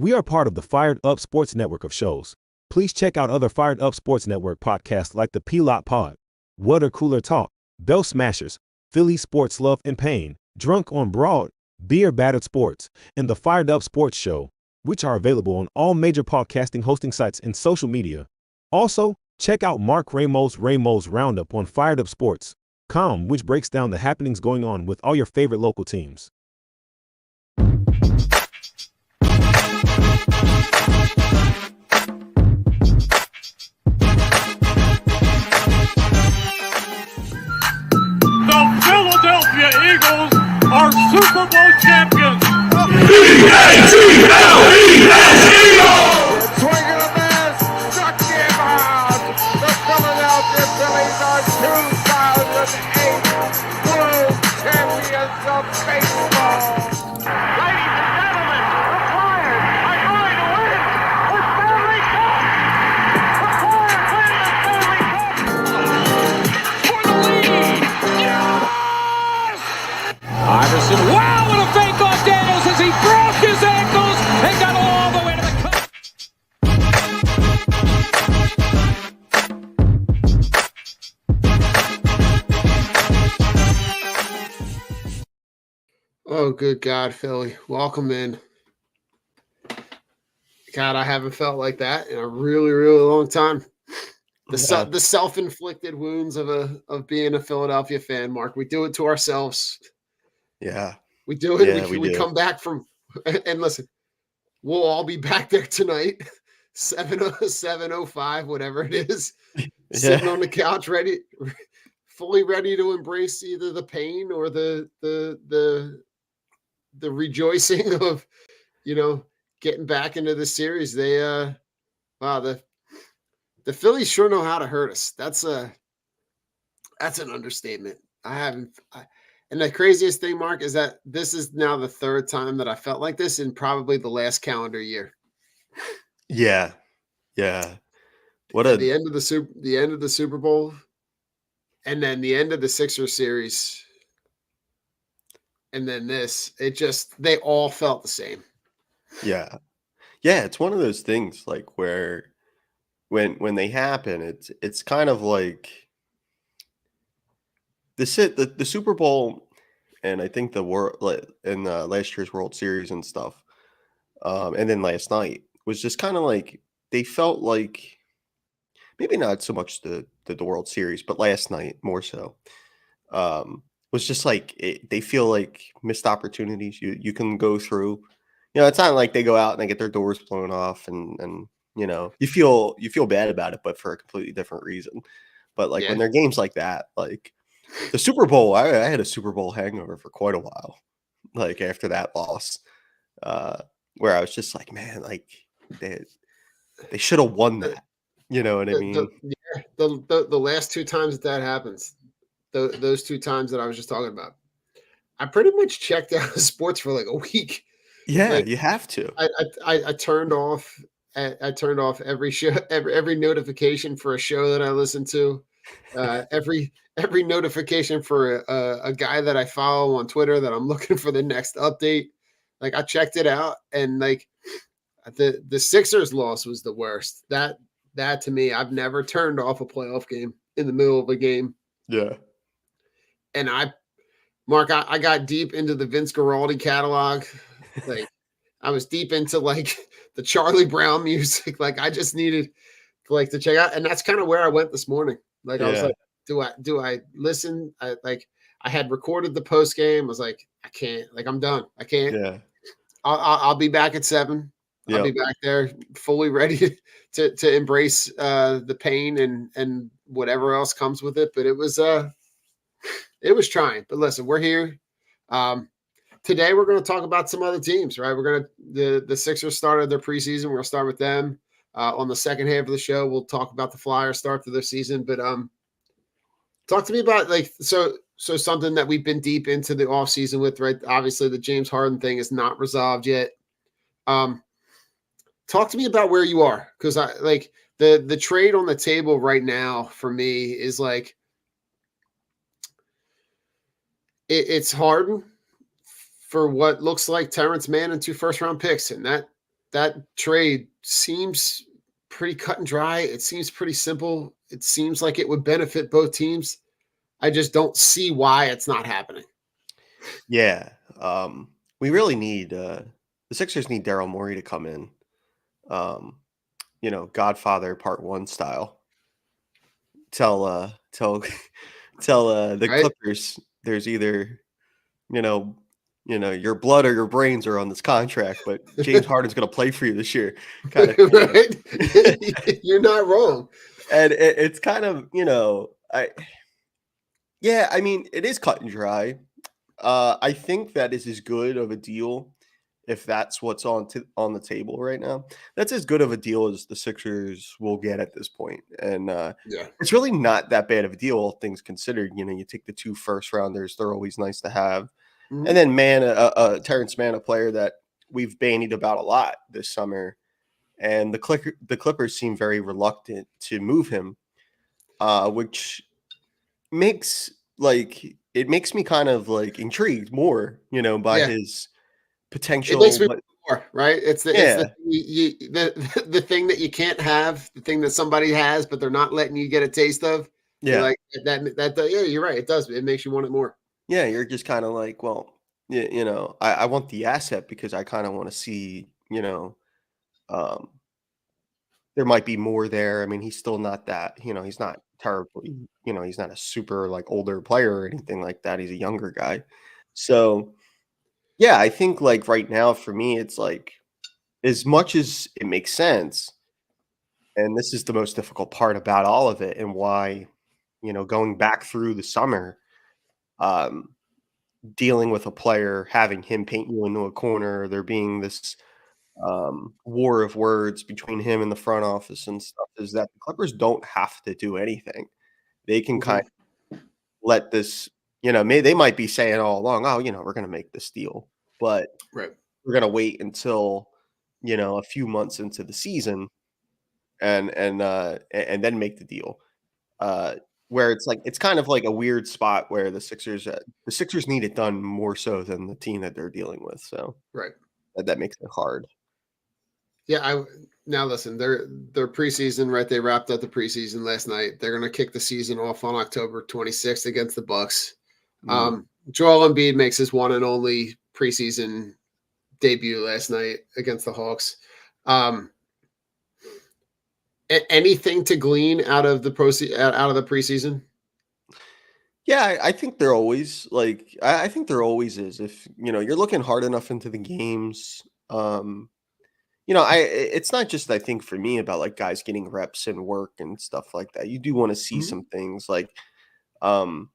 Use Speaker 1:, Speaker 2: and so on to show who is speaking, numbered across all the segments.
Speaker 1: We are part of the Fired Up Sports Network of shows. Please check out other Fired Up Sports Network podcasts like the P-Lot Pod, Water Cooler Talk, Bell Smashers, Philly Sports Love and Pain, Drunk on Broad, Beer Battered Sports, and the Fired Up Sports Show, which are available on all major podcasting hosting sites and social media. Also, check out Mark Ramos' Roundup on firedupsports.com, which breaks down the happenings going on with all your favorite local teams.
Speaker 2: The Philadelphia Eagles are Super Bowl champions.
Speaker 3: Swing of the miss, struck him out. The Philadelphia Phillies are 2008 World Champions of Baseball.
Speaker 2: Ladies and gentlemen, the Flyers are going to win the Stanley Cup. The Flyers win the Stanley Cup for the lead. Yes! Iverson, wow, what a fake off Daniels as he broke his ankles and got all the way to the cup.
Speaker 4: Oh, good God, Philly. Welcome in. God, I haven't felt like that in a really, really long time. The self-inflicted wounds of being a Philadelphia fan, Mark. We do it to ourselves.
Speaker 5: Yeah.
Speaker 4: We do it.
Speaker 5: Yeah,
Speaker 4: we
Speaker 5: we do.
Speaker 4: come back from and listen, we'll all be back there tonight. 7:05, whatever it is. Sitting on the couch, fully ready to embrace either the pain or the rejoicing of, getting back into the series. They the Phillies sure know how to hurt us. That's an understatement. And the craziest thing, Mark, is that this is now the third time that I felt like this in probably the last calendar year.
Speaker 5: Yeah. Yeah.
Speaker 4: The end of the Super Bowl, and then the end of the Sixers series, and then this. They all felt the same.
Speaker 5: Yeah. Yeah, it's one of those things like where when they happen, it's kind of like the Super Bowl, and I think the world in last year's World Series and stuff, and then last night was just kind of like they felt like maybe not so much the World Series, but last night more so. Was just like they feel like missed opportunities. You can go through. It's not like they go out and they get their doors blown off and you feel bad about it, but for a completely different reason. But like when there are games like that, like the Super Bowl, I had a Super Bowl hangover for quite a while. Like after that loss, where I was just like, man, like they should have won that. You know what I mean?
Speaker 4: The last two times that happens, those two times that I was just talking about, I pretty much checked out of sports for like a week.
Speaker 5: Yeah, you have to.
Speaker 4: I turned off. I turned off every show, every notification for a show that I listen to, every notification for a guy that I follow on Twitter that I'm looking for the next update. Like I checked it out, and like the Sixers loss was the worst. That to me, I've never turned off a playoff game in the middle of a game.
Speaker 5: Yeah,
Speaker 4: and I got deep into the Vince Guaraldi catalog. Like I was deep into like the Charlie Brown music. Like I just needed to check out. And that's kind of where I went this morning. Like I was like, do I listen? I had recorded the post game. I was like, I can't, like, I'm done. I can't.
Speaker 5: Yeah.
Speaker 4: I'll be back at 7.
Speaker 5: Yep.
Speaker 4: I'll be back there fully ready to embrace the pain and whatever else comes with it. But it was trying. But listen, we're here. Today we're going to talk about some other teams, right? We're going to the Sixers started their preseason. We're going to start with them. On the second half of the show, we'll talk about the Flyers start to their season. But talk to me about so something that we've been deep into the offseason with, right? Obviously, the James Harden thing is not resolved yet. Talk to me about where you are, because I like the trade on the table right now for me is like it's Harden for what looks like Terrence Mann and 2 first-round picks, and that that trade seems pretty cut and dry. It seems pretty simple. It seems like it would benefit both teams. I just don't see why it's not happening.
Speaker 5: Yeah. We really need the Sixers need Daryl Morey to come in. Godfather Part 1 style. Tell the
Speaker 4: Right?
Speaker 5: Clippers there's either your blood or your brains are on this contract, but James Harden's going to play for you this year, kind of thing.
Speaker 4: Right? You're not wrong.
Speaker 5: And it's kind of I mean it is cut and dry. I think that is as good of a deal if that's what's on the table right now. That's as good of a deal as the Sixers will get at this point. And
Speaker 4: Yeah.
Speaker 5: it's really not that bad of a deal, all things considered. You take the 2 first rounders; they're always nice to have.
Speaker 4: Mhm.
Speaker 5: And then Terrence Mann, a player that we've bandied about a lot this summer, and the Clippers seem very reluctant to move him, which makes me kind of intrigued more, by
Speaker 4: Yeah.
Speaker 5: his
Speaker 4: It
Speaker 5: potential.
Speaker 4: makes me
Speaker 5: But
Speaker 4: more, right? It's the
Speaker 5: yeah,
Speaker 4: the thing that you can't have, the thing that somebody has, but they're not letting you get a taste of. You're
Speaker 5: yeah,
Speaker 4: like yeah, you're right. It does. It makes you want it more.
Speaker 5: yeah. You're just kind of like, well, I want the asset because I kind of want to see, um, there might be more there. I mean, he's still not that, he's not terribly, he's not a super older player or anything like that. He's a younger guy. So yeah, I think right now for me, it's as much as it makes sense, and this is the most difficult part about all of it and why, going back through the summer, um, dealing with a player, having him paint you into a corner, there being this war of words between him and the front office and stuff, is that the Clippers don't have to do anything. They can kind
Speaker 4: Mhm.
Speaker 5: of let this, they might be saying all along, oh, we're going to make this deal, but
Speaker 4: Right.
Speaker 5: we're going to wait until, a few months into the season and then make the deal. Uh, where it's kind of like a weird spot where the Sixers need it done more so than the team that they're dealing with. So
Speaker 4: Right.
Speaker 5: that makes it hard.
Speaker 4: Yeah, now listen, they're preseason, right? They wrapped up the preseason last night. They're gonna kick the season off on October 26th against the Bucks.
Speaker 5: Mm.
Speaker 4: Joel Embiid makes his one and only preseason debut last night against the Hawks. Anything to glean out of the out of the preseason?
Speaker 5: Yeah, I think there always I think there always is if you're looking hard enough into the games. It's not just I think for me about guys getting reps and work and stuff like that. You do want to see
Speaker 4: Mhm.
Speaker 5: some things um,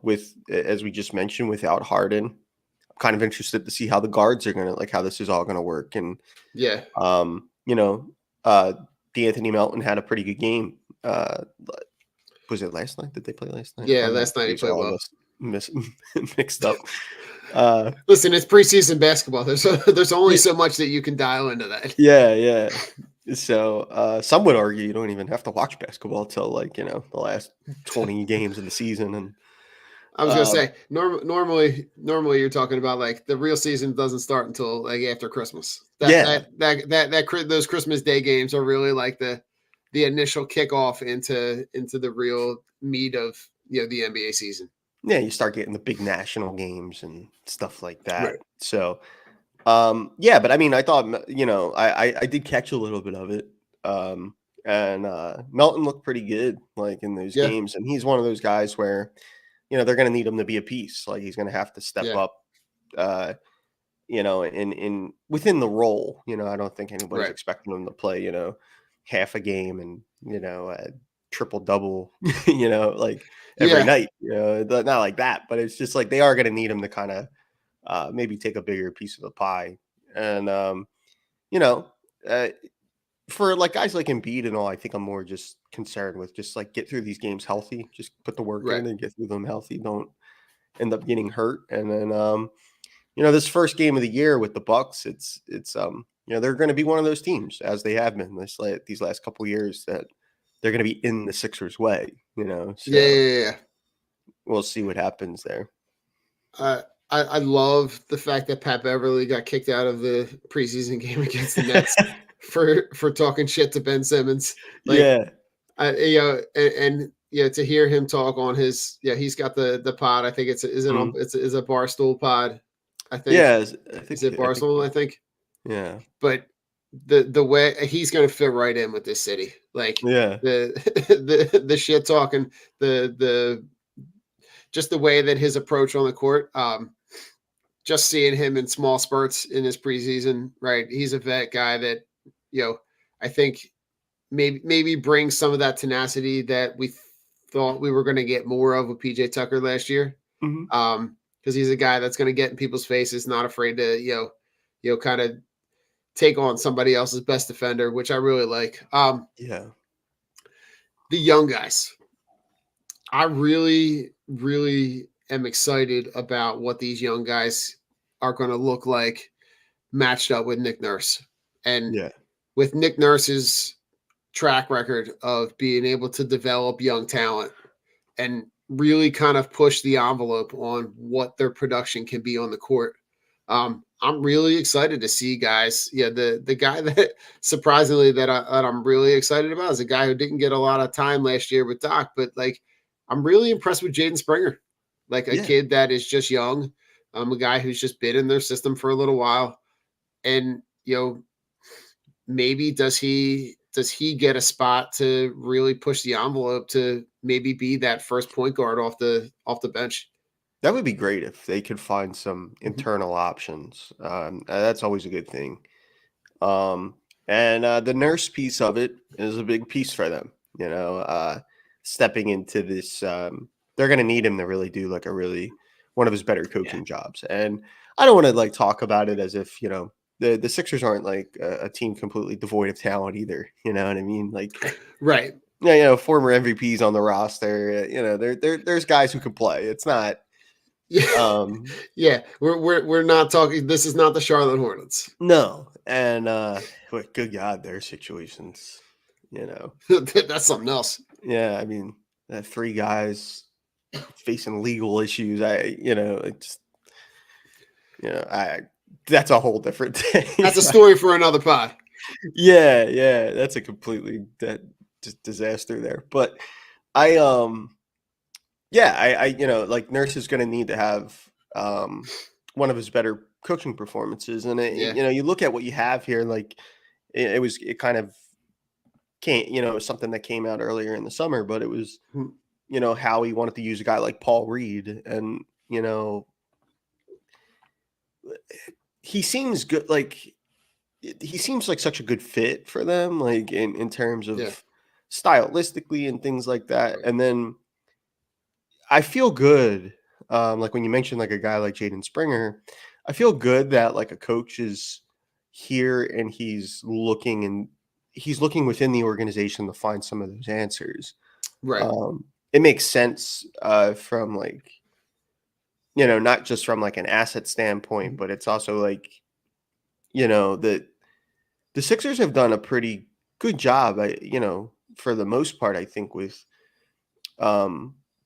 Speaker 5: with as we just mentioned without Harden. I'm kind of interested to see how the guards are gonna how this is all gonna work. And
Speaker 4: Yeah,
Speaker 5: um, you know, uh D'Anthony Melton had a pretty good game. Was it last night? Did they play last night?
Speaker 4: yeah.
Speaker 5: I'm not
Speaker 4: Last night he
Speaker 5: days are
Speaker 4: played
Speaker 5: all
Speaker 4: well.
Speaker 5: mixed up. Uh
Speaker 4: Listen, it's preseason basketball. There's only so much that you can dial into that.
Speaker 5: yeah. So some would argue you don't even have to watch basketball till the last 20 games of the season. And
Speaker 4: I was gonna
Speaker 5: uh
Speaker 4: say normally you're talking about the real season doesn't start until after Christmas.
Speaker 5: yeah,
Speaker 4: Those Christmas Day games are really the initial kickoff into the real meat of the NBA season.
Speaker 5: yeah, you start getting the big national games and stuff like that.
Speaker 4: Right.
Speaker 5: So yeah, but I mean I thought I did catch a little bit of it. And Melton looked pretty good in those
Speaker 4: Yeah.
Speaker 5: games, and he's one of those guys where they're going to need him to be a piece. He's going to have to step
Speaker 4: Yeah.
Speaker 5: up, in within the role. I don't think anybody's
Speaker 4: Right.
Speaker 5: expecting him to play, half a game and a triple double, every
Speaker 4: Yeah.
Speaker 5: night. Not like that, but it's just they are going to need him to kind of maybe take a bigger piece of the pie. And you know, uh, for guys like Embiid and all, I think I'm more just concerned with just get through these games healthy. Just put the work
Speaker 4: Right.
Speaker 5: in and get through them healthy. Don't end up getting hurt. And then this first game of the year with the Bucks, it's they're going to be one of those teams as they have been these last couple years that they're going to be in the Sixers' way. So
Speaker 4: Yeah.
Speaker 5: we'll see what happens there.
Speaker 4: I love the fact that Pat Beverly got kicked out of the preseason game against the Nets for talking shit to Ben Simmons. Like,
Speaker 5: Yeah.
Speaker 4: and to hear him talk on his, he's got the pod. I think it's a Barstool pod. I think.
Speaker 5: Yeah.
Speaker 4: Is it Barstool? I think.
Speaker 5: Yeah.
Speaker 4: But the way he's going to fit right in with this city, like
Speaker 5: Yeah.
Speaker 4: the shit talking, the just the way that his approach on the court. Just seeing him in small spurts in his preseason, right? He's a vet guy that, I think maybe brings some of that tenacity that we thought we were going to get more of with PJ Tucker last year.
Speaker 5: Mhm.
Speaker 4: Because he's a guy that's going to get in people's faces, not afraid to, kind of take on somebody else's best defender, which I really like.
Speaker 5: Yeah.
Speaker 4: The young guys, I really, really am excited about what these young guys are going to look like matched up with Nick Nurse. And
Speaker 5: Yeah.
Speaker 4: with Nick Nurse's track record of being able to develop young talent and really kind of push the envelope on what their production can be on the court. I'm really excited to see guys. Yeah, the guy that surprisingly that I'm really excited about is a guy who didn't get a lot of time last year with Doc, but like I'm really impressed with Jaden Springer, like a kid that is just young. A guy who's just been in their system for a little while, and maybe does he get a spot to really push the envelope to maybe be that first point guard off the bench?
Speaker 5: That would be great if they could find some internal options. That's always a good thing. And the Nurse piece of it is a big piece for them. Stepping into this, they're going to need him to really do like one of his better coaching jobs. And I don't want to like talk about it as if the Sixers aren't like a team completely devoid of talent either. You know what I mean? Like,
Speaker 4: right?
Speaker 5: Yeah, former MVPs on the roster. There's guys who can play. It's not.
Speaker 4: Yeah, we're not talking. This is not the Charlotte Hornets.
Speaker 5: No, and good God, their situations.
Speaker 4: That's something else.
Speaker 5: Yeah, I mean, 3 guys facing legal issues. That's a whole different thing.
Speaker 4: That's a story for another pod.
Speaker 5: Yeah, that's a completely disaster there. But I like Nurse is going to need to have one of his better coaching performances, and you look at what you have here, like it kind of came, it was something that came out earlier in the summer, but it was how he wanted to use a guy like Paul Reed, and he seems good, like he seems like such a good fit for them, like in terms of stylistically and things like that. And then I feel good, like when you mentioned like a guy like Jaden Springer, I feel good that like a coach is here and he's looking within the organization to find some of those answers.
Speaker 4: Right.
Speaker 5: It makes sense from like, not just from like an asset standpoint, but it's also like, the Sixers have done a pretty good job, for the most part, I think, with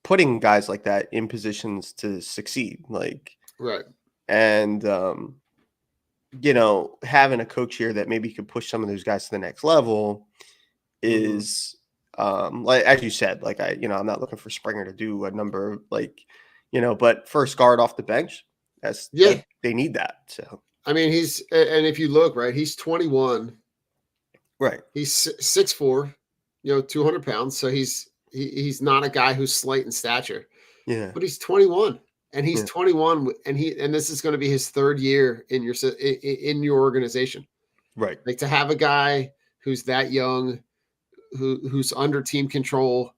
Speaker 5: putting guys like that in positions to succeed. Like,
Speaker 4: right.
Speaker 5: And, having a coach here that maybe could push some of those guys to the next level is, like, as you said, like, I'm not looking for Springer to do a number of like, but first guard off the bench, they need that. So,
Speaker 4: I mean, and if you look, right, he's 21.
Speaker 5: Right.
Speaker 4: He's 6'4", 200 pounds. So he's not a guy who's slight in stature.
Speaker 5: Yeah.
Speaker 4: But he's 21. And he's 21, and this is going to be his 3rd year in your organization.
Speaker 5: Right.
Speaker 4: Like, to have a guy who's that young, who's under team control,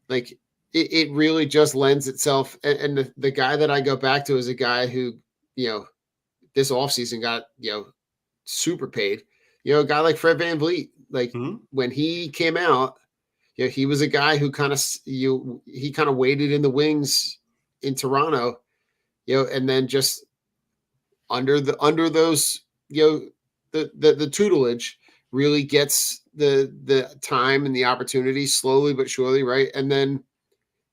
Speaker 4: like it really just lends itself. And the guy that I go back to is a guy who, this offseason got, super paid. A guy like Fred VanVleet, like when he came out, he was a guy who kind of waited in the wings in Toronto, and then just under those, the tutelage really gets the time and the opportunity slowly but surely, right? And then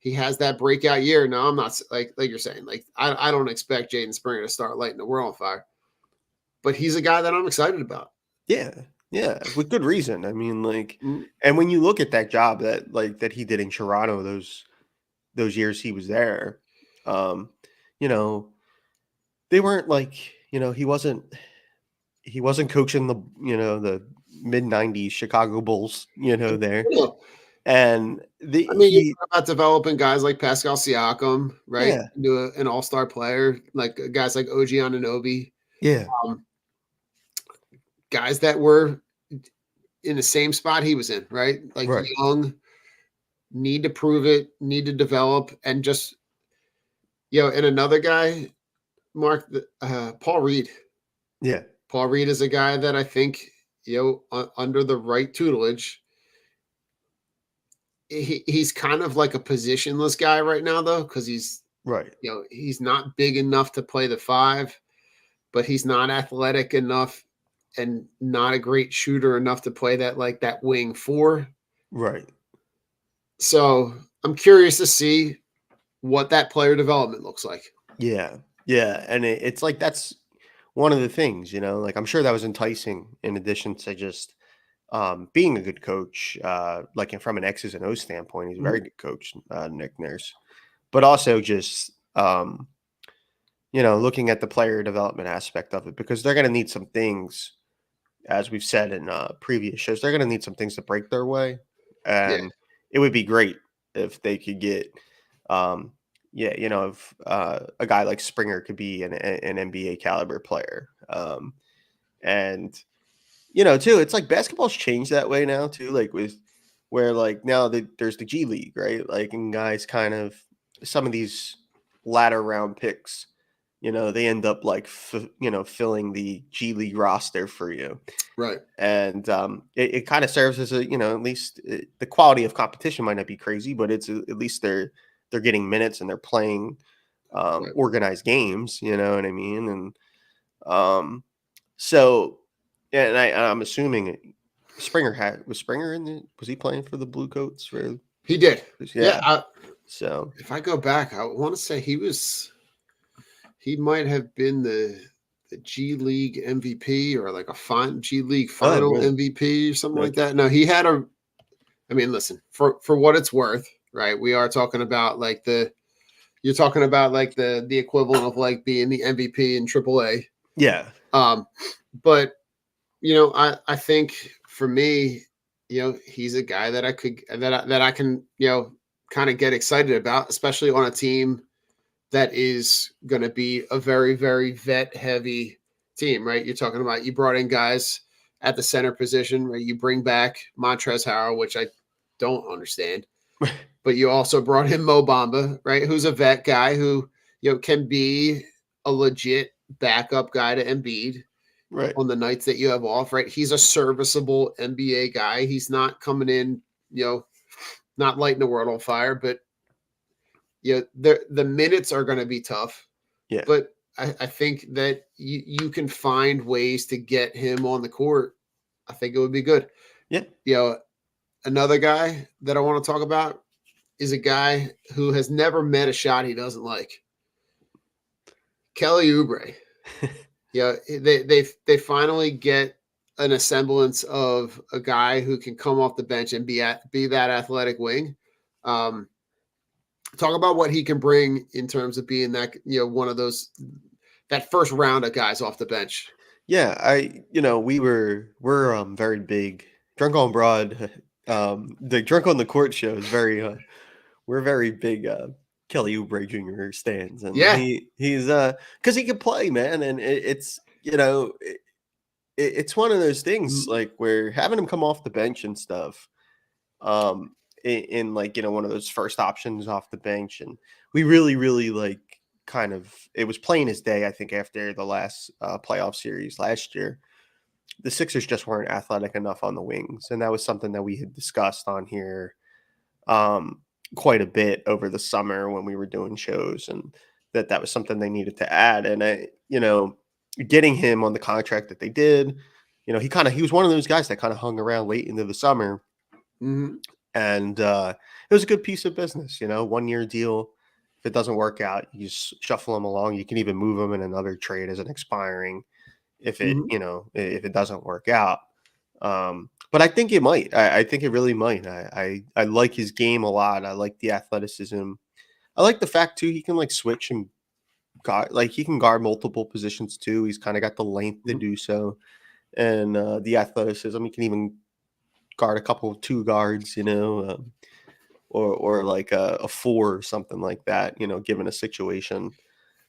Speaker 4: he has that breakout year. No, I'm not like you're saying. Like I don't expect Jaden Springer to start lighting the world on fire, but he's a guy that I'm excited about.
Speaker 5: Yeah, yeah, with good reason. I mean, like,
Speaker 4: Mm,
Speaker 5: and when you look at that job that he did in Toronto those years he was there, um, you know, they weren't like, he wasn't coaching the mid '90s Chicago Bulls, there,
Speaker 4: yeah.
Speaker 5: and
Speaker 4: I mean, you
Speaker 5: he
Speaker 4: talk about developing guys like Pascal Siakam, right?
Speaker 5: yeah
Speaker 4: Into an all-star player, like guys like OG Anunoby,
Speaker 5: yeah
Speaker 4: um, guys that were in the same spot he was in, right? Like
Speaker 5: right
Speaker 4: young, need to prove it, need to develop, and just and another guy, Mark, Paul Reed.
Speaker 5: yeah
Speaker 4: Paul Reed is a guy that I think under the right tutelage, he's kind of like a positionless guy right now, though, because
Speaker 5: right
Speaker 4: he's not big enough to play the 5, but he's not athletic enough and not a great shooter enough to play that wing 4.
Speaker 5: right
Speaker 4: So I'm curious to see what that player development looks like.
Speaker 5: yeah yeah, and it's like that's one of the things, like I'm sure that was enticing in addition to just being a good coach, like from an X's and O's standpoint, he's a very good coach, Nick Nurse, but also just looking at the player development aspect of it, because they're going to need some things, as we've said in previous shows, they're going to need some things to break their way,
Speaker 4: Yeah,
Speaker 5: and it would be great if they could get, if a guy like Springer could be an NBA caliber player, and too, it's like basketball's changed that way now too, like with where like now there's the G League, right? Like, and guys kind of some of these latter round picks, they end up like filling the G League roster for you,
Speaker 4: right.
Speaker 5: and it kind of serves as a at least the quality of competition might not be crazy, but it's at least they're getting minutes and they're playing
Speaker 4: Right.
Speaker 5: organized games. You know what I mean? And so yeah, and I'm assuming Springer was Springer was he playing for the Blue Coats for
Speaker 4: He did.
Speaker 5: yeah.
Speaker 4: Yeah.
Speaker 5: So
Speaker 4: If I go back, I want to say he might have been the G League MVP or like a G League final
Speaker 5: really?
Speaker 4: MVP or something like
Speaker 5: Okay.
Speaker 4: that. No, he had I mean, listen, for what it's worth, right? We are talking about you're talking about like the equivalent of like being the MVP in AAA.
Speaker 5: Yeah.
Speaker 4: But I think for me, he's a guy that I can, kind of get excited about, especially on a team that is going to be a very, very vet heavy team, right? You're talking about, you brought in guys at the center position, right? You bring back Montrezl Harrell, which I don't understand, but you also brought in Mo Bamba, right? Who's a vet guy who, can be a legit backup guy to Embiid
Speaker 5: Right.
Speaker 4: on the nights that you have off, right? He's a serviceable NBA guy. He's not coming in, not lighting the world on fire, but the minutes are going to be tough.
Speaker 5: Yeah.
Speaker 4: But I think that you can find ways to get him on the court. I think it would be good.
Speaker 5: Yeah.
Speaker 4: Another guy that I want to talk about is a guy who has never met a shot he doesn't like. Kelly Oubre. They finally get an semblance of a guy who can come off the bench and be that athletic wing. Talk about what he can bring in terms of being that one of those that first round of guys off the bench.
Speaker 5: Yeah, we're very big Drunk on Broad. The Drunk on the Court show is we're very big Kelly Oubre Jr. stands, and
Speaker 4: Yeah.
Speaker 5: he's because he can play, man, and it's it's one of those things like where having him come off the bench and stuff, in like one of those first options off the bench, and we really like kind of it was plain as day. I think after the last playoff series last year, the Sixers just weren't athletic enough on the wings, and that was something that we had discussed on here quite a bit over the summer when we were doing shows, and that was something they needed to add. And getting him on the contract that they did, he was one of those guys that kind of hung around late into the summer.
Speaker 4: Mm-hmm.
Speaker 5: And it was a good piece of business, 1-year deal. If it doesn't work out, you just shuffle them along. You can even move them in another trade as an expiring if it,
Speaker 4: Mhm.
Speaker 5: if it doesn't work out. But I think it might. I think it really might. I like his game a lot. I like the athleticism. I like the fact too he can like switch and guard, like he can guard multiple positions too. He's kind of got the length to
Speaker 4: Mhm.
Speaker 5: do so, and the athleticism. He can even guard a couple of two guards, or like a four or something like that. Given a situation.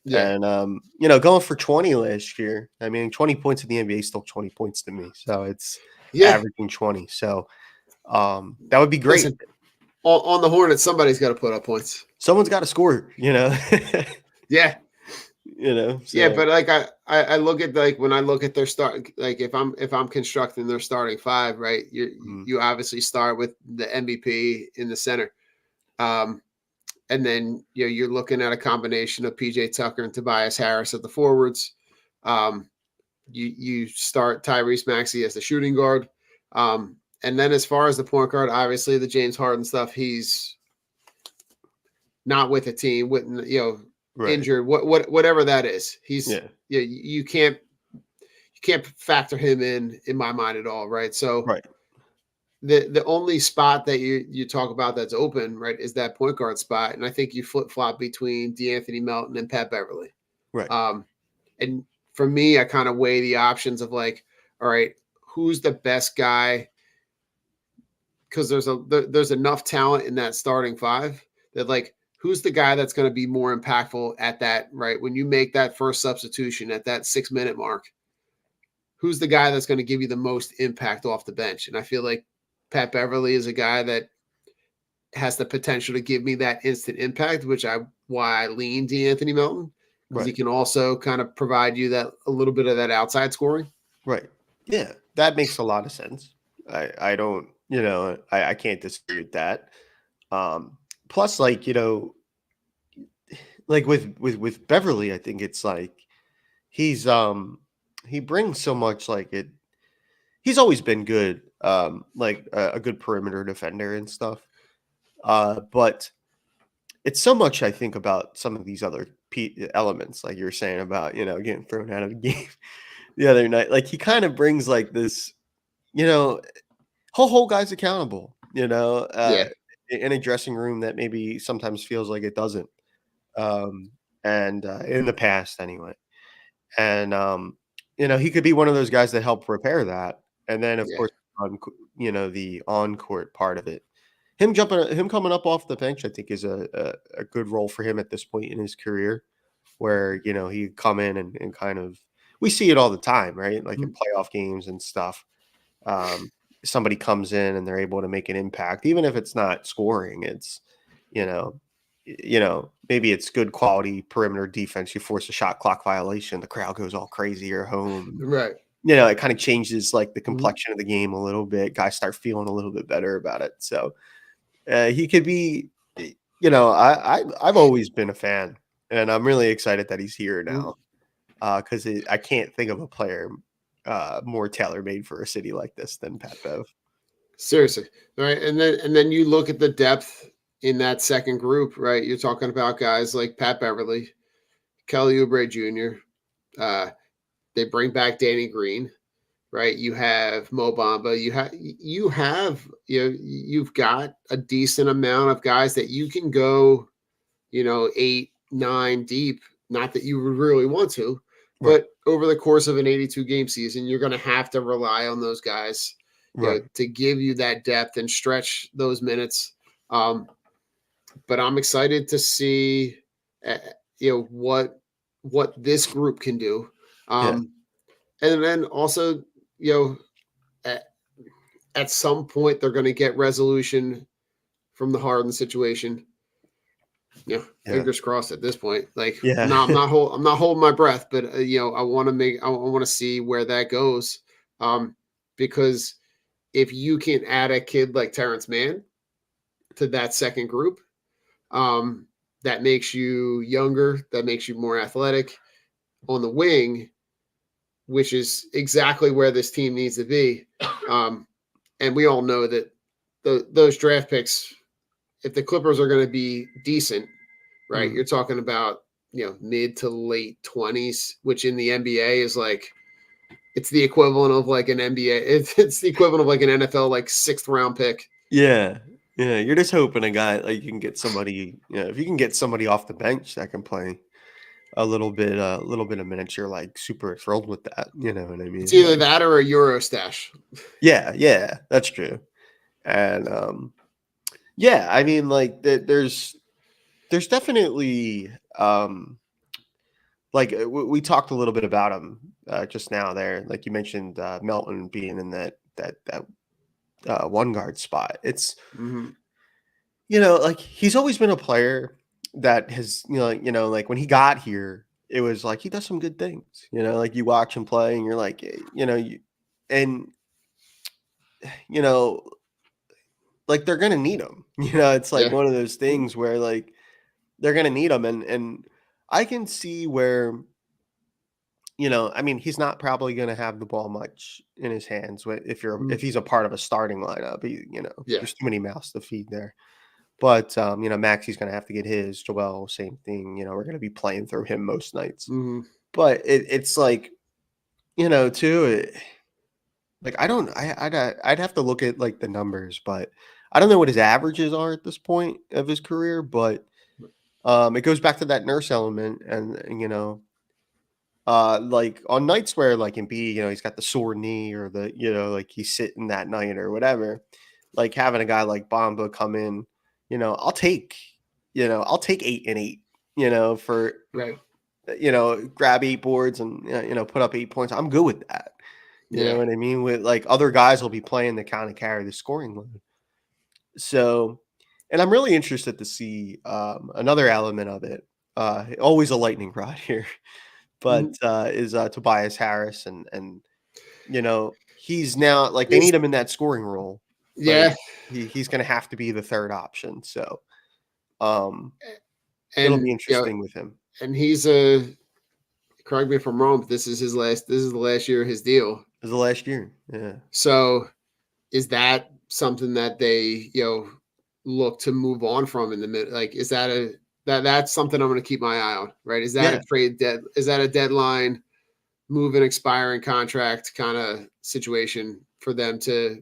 Speaker 4: Yeah.
Speaker 5: And going for 20 last year. I mean, 20 points in the NBA is still 20 points to me. So it's
Speaker 4: Yeah.
Speaker 5: averaging 20. So that would be great.
Speaker 4: Listen, on the Hornets, somebody's got to put up points.
Speaker 5: Someone's got to score,
Speaker 4: Yeah. Yeah,
Speaker 5: So
Speaker 4: but like I look at like when I look at their start, like if I'm constructing their starting five, right?
Speaker 5: mhm,
Speaker 4: You obviously start with the MVP in the center, um, and then you're looking at a combination of PJ Tucker and Tobias Harris at the forwards. Um, you start Tyrese Maxey as the shooting guard, and then as far as the point guard, obviously the James Harden stuff, he's not with the team, with
Speaker 5: right.
Speaker 4: injured, whatever that is. He's
Speaker 5: Yeah.
Speaker 4: you can't factor him in my mind at all, right? So
Speaker 5: Right.
Speaker 4: the only spot that you talk about that's open, right, is that point guard spot, and I think you flip flop between DeAnthony Melton and Pat Beverly.
Speaker 5: Right.
Speaker 4: Um, and for me, I kind of weigh the options of like, all right, who's the best guy? Because there's enough talent in that starting five that like who's the guy that's going to be more impactful at that, right, when you make that first substitution at that 6 minute mark, who's the guy that's going to give you the most impact off the bench? And I feel like Pat Beverly is a guy that has the potential to give me that instant impact, which why I lean DeAnthony Melton, because he
Speaker 5: Right.
Speaker 4: can also kind of provide you that a little bit of that outside scoring.
Speaker 5: Right. Yeah. That makes a lot of sense. I don't, I can't disagree with that. Plus, like with Beverly, I think it's like he's he brings so much like it. He's always been good, like a good perimeter defender and stuff. But it's so much I think about some of these other elements, like you were saying about getting thrown out of the game the other night. Like he kind of brings like this, you know, hold guys accountable.
Speaker 4: Yeah.
Speaker 5: In a dressing room that maybe sometimes feels like it doesn't. And in the past anyway. And he could be one of those guys that help repair that. And then of
Speaker 4: Yeah.
Speaker 5: course, the on court part of it. Him coming up off the bench, I think, is a good role for him at this point in his career, where he come in and kind of we see it all the time, right? Like in
Speaker 4: Mhm.
Speaker 5: playoff games and stuff. Um, Somebody comes in and they're able to make an impact, even if it's not scoring. It's you know, maybe it's good quality perimeter defense. You force a shot clock violation, the crowd goes all crazy. You're home.
Speaker 4: Right.
Speaker 5: It kind of changes like the
Speaker 4: Mhm.
Speaker 5: complexion of the game a little bit. Guys start feeling a little bit better about it. So he could be, I've always been a fan, and I'm really excited that he's here
Speaker 4: Mhm.
Speaker 5: now because I can't think of a player more tailor made for a city like this than Pat Bev.
Speaker 4: Seriously. Right. And then you look at the depth in that second group, right? You're talking about guys like Pat Beverly, Kelly Oubre Jr. They bring back Danny Green, right? You have Mo Bamba. You've got a decent amount of guys that you can go, 8, 9 deep. Not that you would really want to,
Speaker 5: Right,
Speaker 4: but over the course of an 82 game season, you're going to have to rely on those guys,
Speaker 5: right,
Speaker 4: to give you that depth and stretch those minutes. Um, but I'm excited to see, uh, what this group can do.
Speaker 5: yeah,
Speaker 4: Um, and then also, you know, at, at some point they're going to get resolution from the Harden situation.
Speaker 5: yeah,
Speaker 4: Fingers crossed at this point. Like
Speaker 5: yeah,
Speaker 4: I'm not holding my breath, but I want to see where that goes. Because if you can add a kid like Terrence Mann to that second group, um, that makes you younger, that makes you more athletic on the wing, which is exactly where this team needs to be. And we all know that those draft picks, if the Clippers are going to be decent, right?
Speaker 5: Mhm.
Speaker 4: You're talking about, mid to late 20s, which in the NBA is like, it's the equivalent of like an NBA. It's the equivalent of like an NFL like 6th round pick.
Speaker 5: Yeah. Yeah. You're just hoping a guy like you can get somebody, if you can get somebody off the bench that can play a little bit of minutes, you're like super thrilled with that. You know what I mean?
Speaker 4: It's either
Speaker 5: Like,
Speaker 4: that or a Euro stash.
Speaker 5: yeah, that's true. And yeah, I mean, like there's definitely like we talked a little bit about him just now there. Like you mentioned Melton being in that one guard spot. It's
Speaker 4: Mhm.
Speaker 5: like he's always been a player that has like when he got here, it was like he does some good things. Like you watch him play and you're like, and you know like they're gonna need him. It's like
Speaker 4: Yeah.
Speaker 5: one of those things where like they're gonna need him, and I can see where I mean, he's not probably gonna have the ball much in his hands if he's a part of a starting lineup.
Speaker 4: Yeah.
Speaker 5: There's too many mouths to feed there. But Maxi's gonna have to get his. Joel, same thing. We're gonna be playing through him most nights.
Speaker 4: Mhm.
Speaker 5: But it's like, too. Like I'd have to look at like the numbers, but I don't know what his averages are at this point of his career. But it goes back to that nurse element, and like on nights where like Embiid, he's got the sore knee or the like he's sitting that night or whatever. Like having a guy like Bamba come in, I'll take 8 and 8, for
Speaker 4: Right.
Speaker 5: grab 8 boards and put up 8 points. I'm good with that. You
Speaker 4: Yeah.
Speaker 5: know what I mean? With like other guys will be playing to kind of carry the scoring load. So, and I'm really interested to see another element of it. Always a lightning rod here, but is Tobias Harris, and he's now like they need him in that scoring role.
Speaker 4: Yeah.
Speaker 5: Like, he's going to have to be the third option. So, it'll
Speaker 4: And
Speaker 5: be interesting with him.
Speaker 4: and he's correct me if I'm wrong, but this is the last year of his deal.
Speaker 5: It was the last year. Yeah.
Speaker 4: So is that something that they, look to move on from in the mid? Like, is that that's something I'm going to keep my eye on, right? Is that
Speaker 5: Yeah.
Speaker 4: is that a deadline move an expiring contract kind of situation for them to,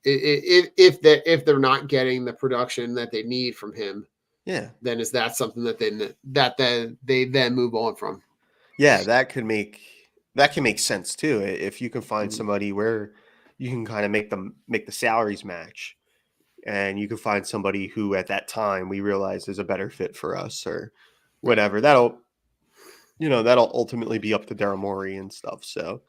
Speaker 4: if they're not getting the production that they need from him,
Speaker 5: Yeah.
Speaker 4: then is that something that they then move on from?
Speaker 5: Yeah, that can make sense too. If you can find
Speaker 4: Mhm.
Speaker 5: somebody where you can kind of make the salaries match, and you can find somebody who at that time we realize is a better fit for us or whatever. That'll ultimately be up to Daryl Morey and stuff. So,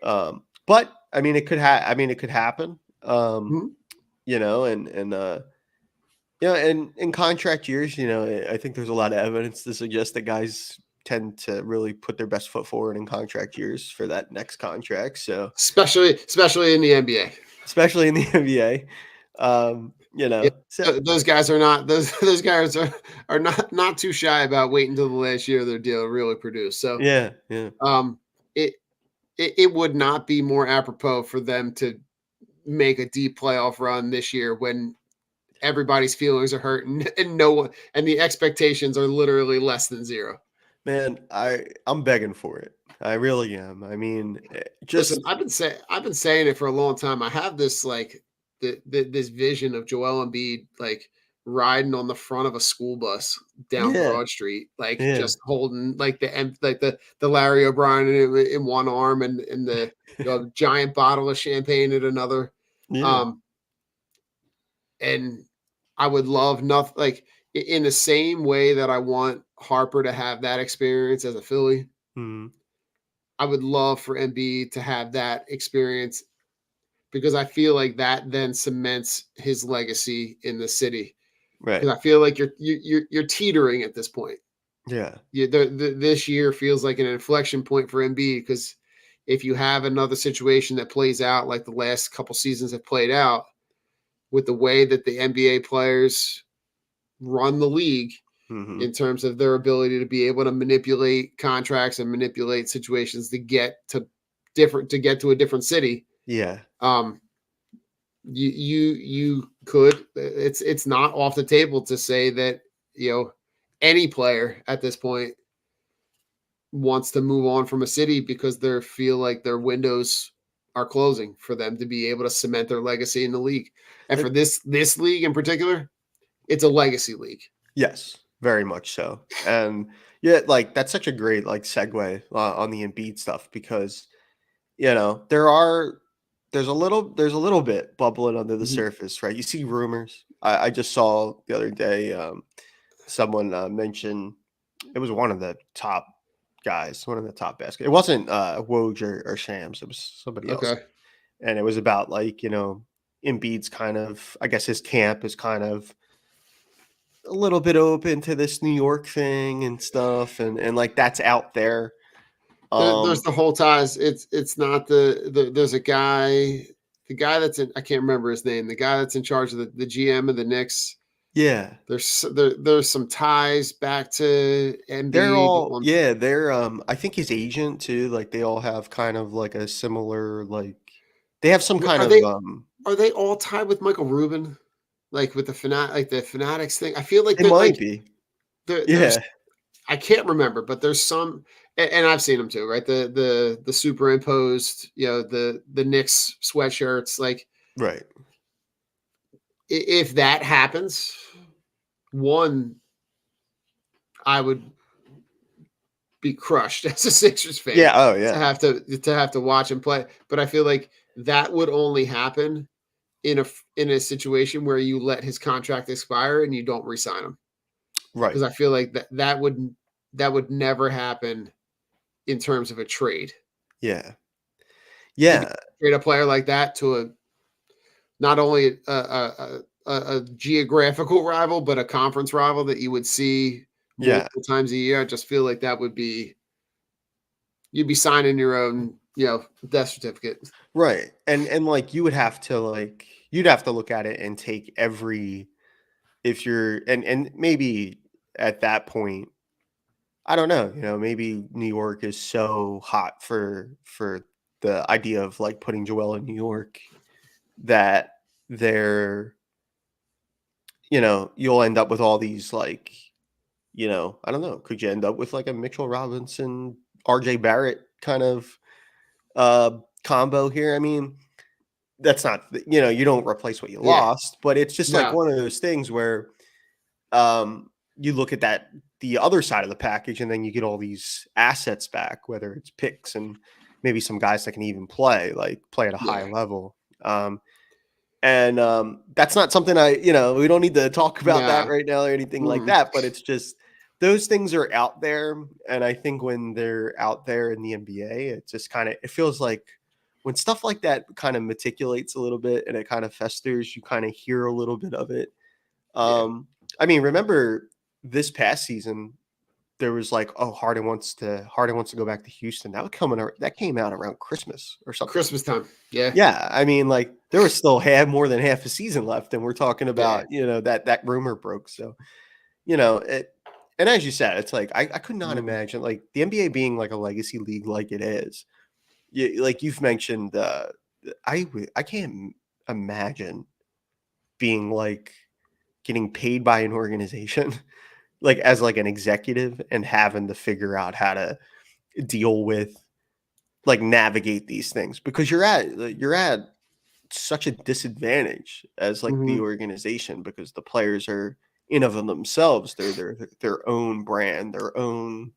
Speaker 5: but I mean, it could happen.
Speaker 4: Mhm.
Speaker 5: And in contract years, I think there's a lot of evidence to suggest that guys tend to really put their best foot forward in contract years for that next contract. So,
Speaker 4: Especially in the NBA.
Speaker 5: especially in the NBA,
Speaker 4: Yeah,
Speaker 5: so
Speaker 4: those guys are not those guys are not too shy about waiting till the last year of their deal to really produce. So
Speaker 5: yeah.
Speaker 4: um it, it would not be more apropos for them to make a deep playoff run this year when everybody's feelings are hurt and no one and the expectations are literally less than zero.
Speaker 5: Man, I'm begging for it. I really am. I mean, just
Speaker 4: Listen, I've been saying it for a long time. I have this like this vision of Joel Embiid like riding on the front of a school bus down
Speaker 5: yeah,
Speaker 4: Broad Street, like
Speaker 5: yeah,
Speaker 4: just holding like the Larry O'Brien in one arm and the giant bottle of champagne in another.
Speaker 5: yeah.
Speaker 4: Um, and I would love nothing like in the same way that I want Harper to have that experience as a Philly.
Speaker 5: Mhm.
Speaker 4: I would love for Embiid to have that experience because I feel like that then cements his legacy in the city.
Speaker 5: Right.
Speaker 4: Because I feel like you're teetering at this point.
Speaker 5: Yeah.
Speaker 4: This year feels like an inflection point for Embiid because if you have another situation that plays out like the last couple seasons have played out with the way that the NBA players run the league
Speaker 5: Mhm.
Speaker 4: in terms of their ability to be able to manipulate contracts and manipulate situations to get to a different city.
Speaker 5: Yeah.
Speaker 4: Um, you could. It's not off the table to say that any player at this point wants to move on from a city because they feel like their windows are closing for them to be able to cement their legacy in the league. And for this league in particular, it's a legacy league.
Speaker 5: Yes, very much so. And yeah, like that's such a great like segue on the Embiid stuff because there's a little bit bubbling under the surface, right? You see rumors. I just saw the other day someone mention it was one of the top guys, one of the top basketball. It wasn't Woj or Shams. It was somebody else.
Speaker 4: Okay.
Speaker 5: And it was about like, Embiid's kind of, I guess his camp is kind of a little bit open to this New York thing and stuff. And like that's out there.
Speaker 4: There's the whole ties. It's not there's a guy, the guy that's in, I can't remember his name, the guy that's in charge of the GM of the Knicks.
Speaker 5: Yeah.
Speaker 4: There's some ties back to Embiid.
Speaker 5: They're all they're I think his agent too, like they all have kind of like a similar like they have some kind
Speaker 4: are they all tied with Michael Rubin? Like with the Fanatics thing? I feel like
Speaker 5: it might be.
Speaker 4: Yeah. I can't remember, but there's some and I've seen them too, right? The superimposed, the Knicks sweatshirts, like
Speaker 5: right.
Speaker 4: If that happens, one, I would be crushed as a Sixers fan.
Speaker 5: Yeah, oh yeah.
Speaker 4: To have to watch him play. But I feel like that would only happen in a situation where you let his contract expire and you don't re-sign him.
Speaker 5: Right.
Speaker 4: Because I feel like that would never happen in terms of a trade.
Speaker 5: Yeah. Yeah.
Speaker 4: Trade a player like that to not only a geographical rival, but a conference rival that you would see multiple times a year. I just feel like that would be, you'd be signing your own, death certificate.
Speaker 5: Right. And like you would have to like, you'd have to look at it and take every, if you're, and maybe at that point, I don't know, maybe New York is so hot for the idea of like putting Joel in New York that they're, you'll end up with all these like, I don't know, could you end up with like a Mitchell Robinson, RJ Barrett kind of combo here? I mean, that's not, you don't replace what you lost, but it's just like one of those things where you look at the other side of the package and then you get all these assets back, whether it's picks and maybe some guys that can even play at a high level. And that's not something we don't need to talk about that right now or anything like that, but it's just those things are out there. And I think when they're out there in the NBA, it just it feels like when stuff like that kind of meticulates a little bit and it kind of festers, you kind of hear a little bit of it. I mean, remember this past season, there was like, oh, Harden wants to go back to Houston. That came out around Christmas or something.
Speaker 4: Christmas time. Yeah.
Speaker 5: Yeah. I mean, like there was still more than half a season left. And we're talking about, that rumor broke. So, and as you said, it's like, I could not imagine like the NBA being like a legacy league like it is. Like you've mentioned, I can't imagine being like getting paid by an organization like as like an executive and having to figure out how to deal with like navigate these things because you're at such a disadvantage as like the organization because the players are in of themselves. They're their own brand, their own,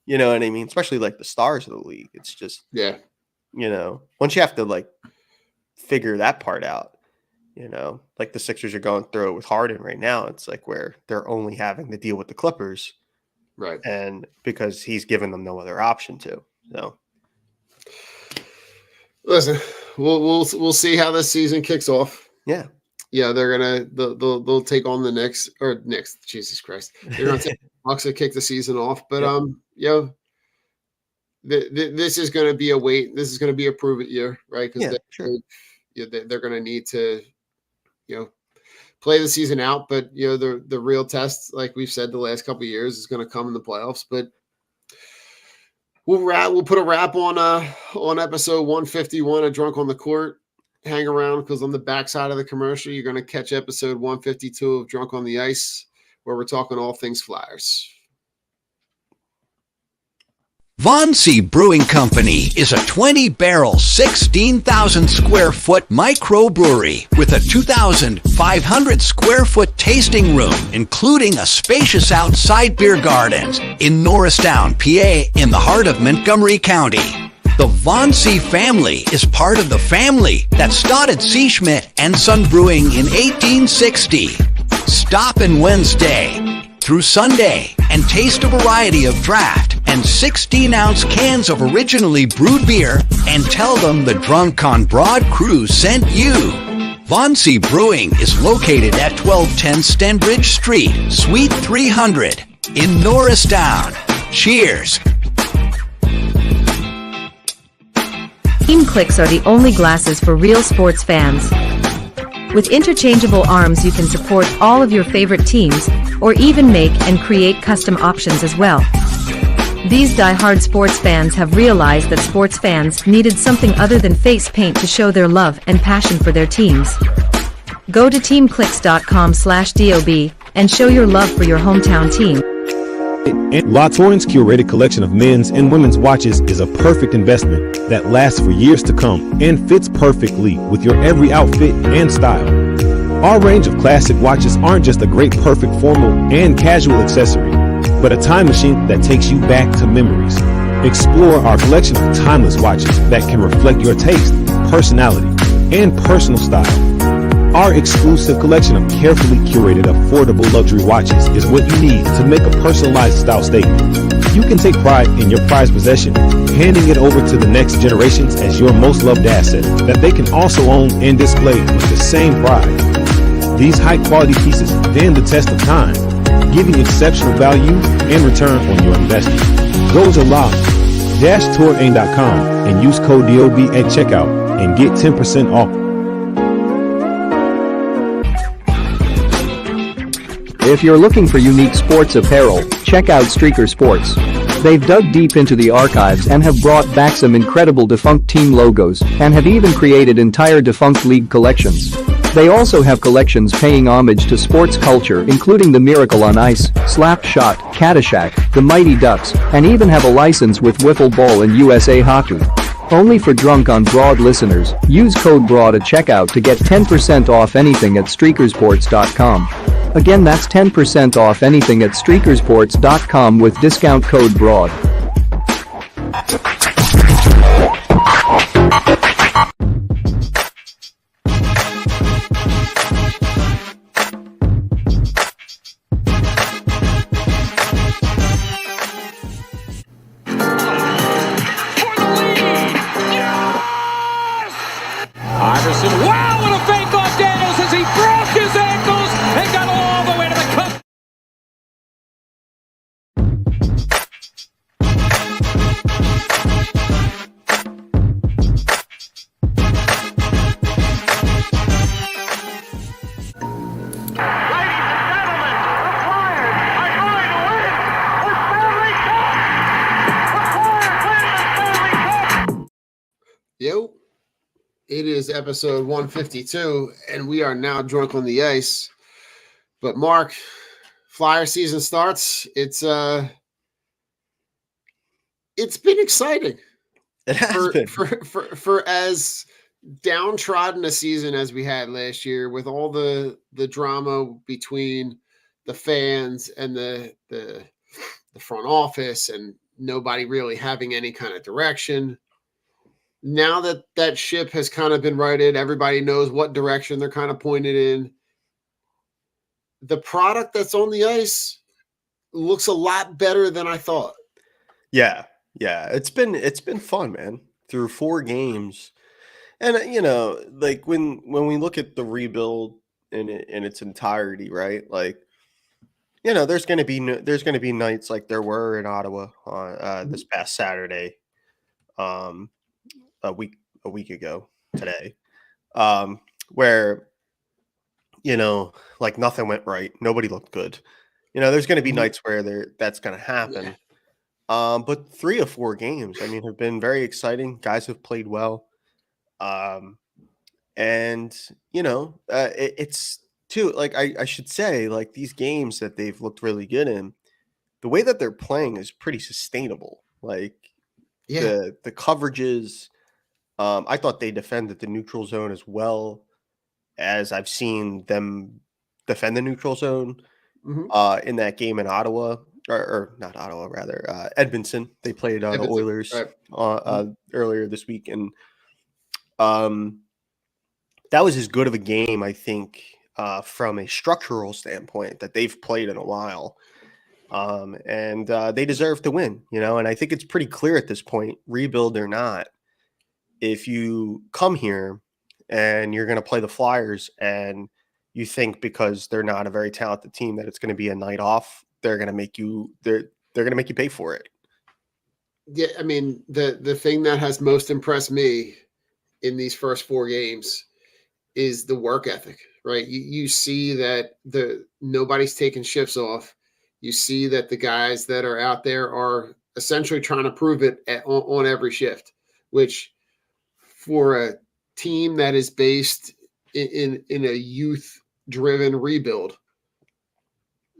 Speaker 5: you know what I mean? Especially like the stars of the league. It's just, once you have to like figure that part out, like the Sixers are going through it with Harden right now. It's like where they're only having to deal with the Clippers.
Speaker 4: Right.
Speaker 5: And because he's given them no other option to. So
Speaker 4: listen, we'll see how this season kicks off.
Speaker 5: Yeah.
Speaker 4: Yeah, they'll take on the Knicks. Jesus Christ. They're gonna take the Bucks to kick the season off. But this is gonna be a wait. This is gonna be a prove it year, right? Because they're gonna need to play the season out, but the real test, like we've said the last couple of years, is going to come in the playoffs. But we'll put a wrap on episode 151 of Drunk on the Court. hang around because on the backside of the commercial, you're going to catch episode 152 of Drunk on the Ice, where we're talking all things Flyers.
Speaker 6: Von C. Brewing Company is a 20-barrel, 16,000 square foot microbrewery with a 2,500 square foot tasting room, including a spacious outside beer garden in Norristown, PA, in the heart of Montgomery County. The Von C. family is part of the family that started C. Schmidt and Son Brewing in 1860. Stop in Wednesday through Sunday and taste a variety of draft and 16-ounce cans of originally brewed beer and tell them the Drunk on Broad crew sent you. Von C. Brewing is located at 1210 Stenbridge Street, Suite 300 in Norristown. Cheers.
Speaker 7: Team Clicks are the only glasses for real sports fans. With interchangeable arms, you can support all of your favorite teams, or even make and create custom options as well. These die-hard sports fans have realized that sports fans needed something other than face paint to show their love and passion for their teams. Go to teamclicks.com/DOB and show your love for your hometown team.
Speaker 1: And La Torrens' curated collection of men's and women's watches is a perfect investment that lasts for years to come and fits perfectly with your every outfit and style. Our range of classic watches aren't just a great perfect formal and casual accessory, but a time machine that takes you back to memories. Explore our collection of timeless watches that can reflect your taste, personality, and personal style. Our exclusive collection of carefully curated, affordable luxury watches is what you need to make a personalized style statement. You can take pride in your prized possession, handing it over to the next generations as your most loved asset that they can also own and display with the same pride. These high-quality pieces stand the test of time, giving exceptional value and return on your investment. Go to la-touraine.com and use code DOB at checkout and get 10% off.
Speaker 8: If you're looking for unique sports apparel, check out Streaker Sports. They've dug deep into the archives and have brought back some incredible defunct team logos and have even created entire defunct league collections. They also have collections paying homage to sports culture, including the Miracle on Ice, Slap Shot, Caddyshack, the Mighty Ducks, and even have a license with Wiffle Ball and USA Hockey. Only for Drunk on Broad listeners, use code BROAD at checkout to get 10% off anything at streakersports.com. Again, that's 10% off anything at streakersports.com with discount code BROAD.
Speaker 2: Iverson, wow, what a fake on Daniels as he broke his ankles and got all the way to the cup.
Speaker 3: Ladies and gentlemen, the Flyers are going to win the Stanley Cup. The Flyers win the Stanley Cup.
Speaker 4: Yo, it is episode 152, and we are now drunk on the ice. But Mark, Flyer season starts. It's been exciting
Speaker 5: It has been.
Speaker 4: for as downtrodden a season as we had last year, with all the drama between the fans and the front office, and nobody really having any kind of direction. Now that ship has kind of been righted, everybody knows what direction they're kind of pointed in. The product that's on the ice looks a lot better than I thought.
Speaker 5: Yeah. It's been fun, man. Through 4 games. And like when we look at the rebuild in its entirety, right? Like, there's going to be nights like there were in Ottawa on this past Saturday, a week ago today, where like nothing went right, nobody looked good. There's going to be nights where that's going to happen. But 3 of 4 games, I mean, have been very exciting. Guys have played well. And it's too, like, I should say, like, these games that they've looked really good in, the way that they're playing is pretty sustainable. Like
Speaker 4: Yeah.
Speaker 5: the coverages, I thought they defended the neutral zone as well as I've seen them defend the neutral zone
Speaker 4: Mhm.
Speaker 5: in that game in Ottawa, or not Ottawa, rather Edmonton. They played the
Speaker 4: Edmonton,
Speaker 5: Oilers
Speaker 4: right. Mm-hmm.
Speaker 5: earlier this week, and um, that was as good of a game, I think, from a structural standpoint that they've played in a while. And they deserve to win, and I think it's pretty clear at this point, rebuild or not, if you come here and you're going to play the Flyers and you think because they're not a very talented team that it's going to be a night off, they're going to make you pay for it.
Speaker 4: Yeah, I mean, the thing that has most impressed me in these first 4 games is the work ethic, right? You see that nobody's taking shifts off. You see that the guys that are out there are essentially trying to prove it on every shift, which for a team that is based in a youth driven rebuild,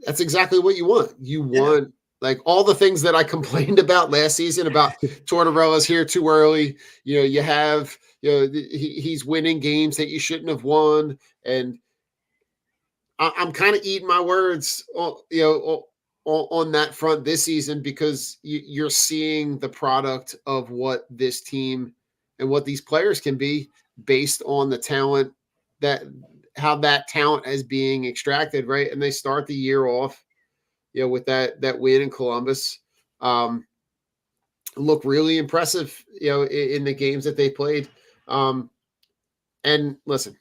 Speaker 4: that's exactly what you want. You want like all the things that I complained about last season about Tortorella's here too early. You have, he's winning games that you shouldn't have won. And I'm kind of eating my words, on that front this season, because you're seeing the product of what this team and what these players can be based on the talent how that talent is being extracted, right? And they start the year off, with that win in Columbus. Look really impressive, in the games that they played. And listen,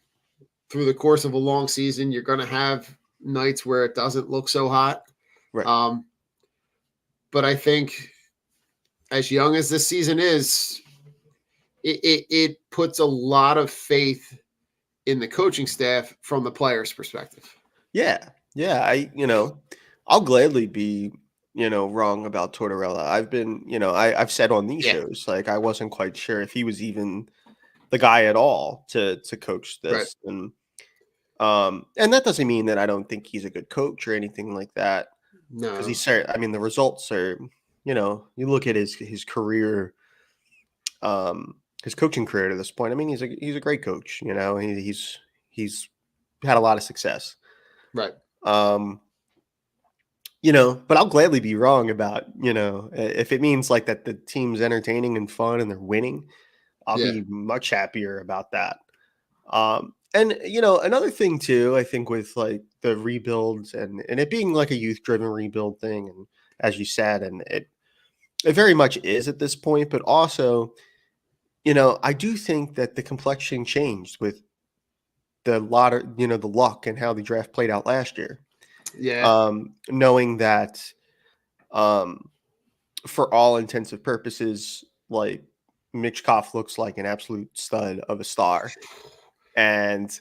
Speaker 4: through the course of a long season, you're going to have nights where it doesn't look so hot.
Speaker 5: Right.
Speaker 4: But I think as young as this season is, it puts a lot of faith in the coaching staff from the players' perspective.
Speaker 5: Yeah. I'll gladly be, wrong about Tortorella. I've been, I've said on these shows, like, I wasn't quite sure if he was even the guy at all to coach this.
Speaker 4: Right.
Speaker 5: And that doesn't mean that I don't think he's a good coach or anything like that.
Speaker 4: No,
Speaker 5: Because the results are, you look at his career, his coaching career to this point. I mean, he's a great coach. He's had a lot of success.
Speaker 4: right.
Speaker 5: But I'll gladly be wrong about, if it means like that the team's entertaining and fun and they're winning, I'll be much happier about that. And another thing too, I think with like the rebuilds and it being like a youth driven rebuild thing, and as you said, and it very much is at this point, but also, I do think that the complexion changed with the luck and how the draft played out last year.
Speaker 4: Yeah.
Speaker 5: Knowing that, for all intents and purposes, like Michkov looks like an absolute stud of a star, and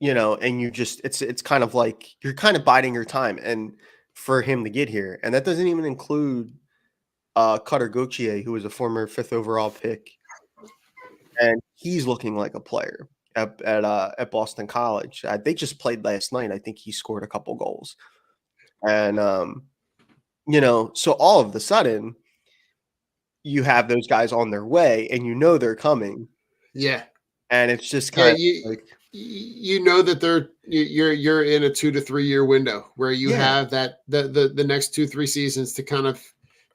Speaker 5: and you just it's kind of like you're kind of biding your time, and for him to get here, and that doesn't even include Cutter Gauthier, who was a former 5th overall pick, and he's looking like a player at Boston College. They just played last night. I think he scored a couple goals, and so all of a sudden you have those guys on their way, and they're coming.
Speaker 4: Yeah,
Speaker 5: and it's just kind of like
Speaker 4: that you're in a 2 to 3 year window where you have that the next 2-3 seasons to kind of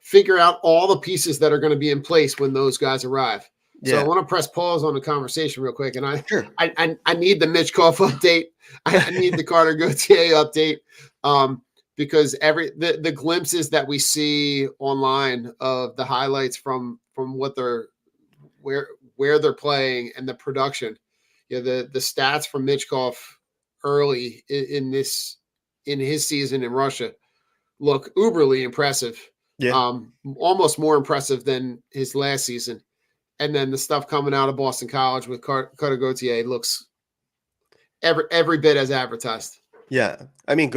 Speaker 4: figure out all the pieces that are going to be in place when those guys arrive. So I want to press pause on the conversation real quick, and I need the Michkov update. I need the Cutter Gauthier update, because the glimpses that we see online of the highlights from what they're where they're playing and the production, the stats from Michkov early in his season in Russia look uberly impressive. Almost more impressive than his last season. And then the stuff coming out of Boston College with Cutter Gauthier looks every bit as advertised.
Speaker 5: Yeah. I mean,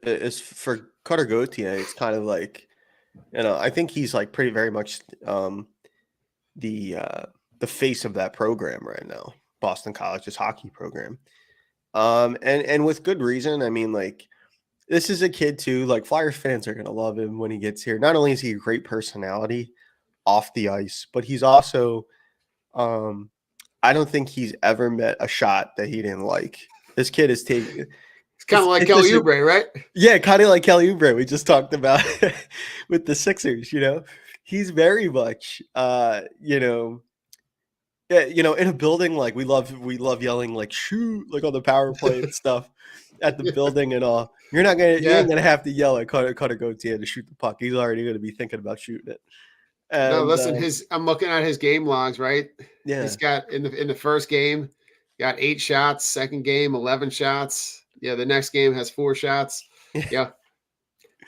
Speaker 5: as for Cutter Gauthier, it's kind of like, I think he's like very much the face of that program right now Boston College's hockey program. And with good reason. I mean, like, this is a kid too. Like, Flyers fans are gonna love him when he gets here. Not only is he a great personality off the ice, but he's also I don't think he's ever met a shot that he didn't like. This kid is taking.
Speaker 4: It's kind of like
Speaker 5: it's
Speaker 4: Kelly
Speaker 5: just-
Speaker 4: Oubre, right?
Speaker 5: Yeah, kind of like Kelly Oubre we just talked about with the Sixers. He's very much, yeah, in a building, like, we love yelling, like, shoot, like, on the power play and stuff at the building and all. You ain't gonna have to yell at Carter Gauthier to shoot the puck. He's already gonna be thinking about shooting it.
Speaker 4: No,
Speaker 5: And,
Speaker 4: listen, I'm looking at his game logs, right?
Speaker 5: yeah,
Speaker 4: He's got in the first game, got 8 shots, second game, 11 shots. Yeah, the next game has 4 shots. Yeah.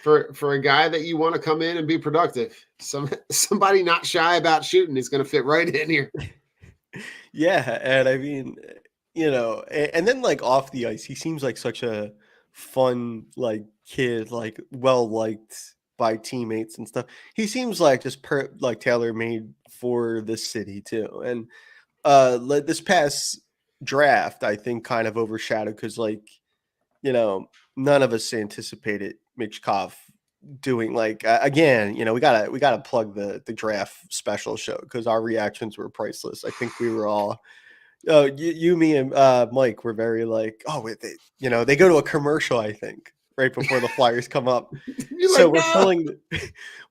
Speaker 4: For a guy that you want to come in and be productive, somebody not shy about shooting is going to fit right in here.
Speaker 5: yeah, and I mean, and then, like, off the ice, he seems like such a fun, like, kid, like, well liked by teammates and stuff. He seems like just like tailor made for this city too. And this past draft, I think, kind of overshadowed because, like, none of us anticipated Michkov doing, like, again, we gotta plug the draft special show because our reactions were priceless. I think we were all you, me, and Mike were very like, oh wait, they go to a commercial, I think, right before the Flyers come up.
Speaker 4: You're
Speaker 5: So
Speaker 4: like, "No."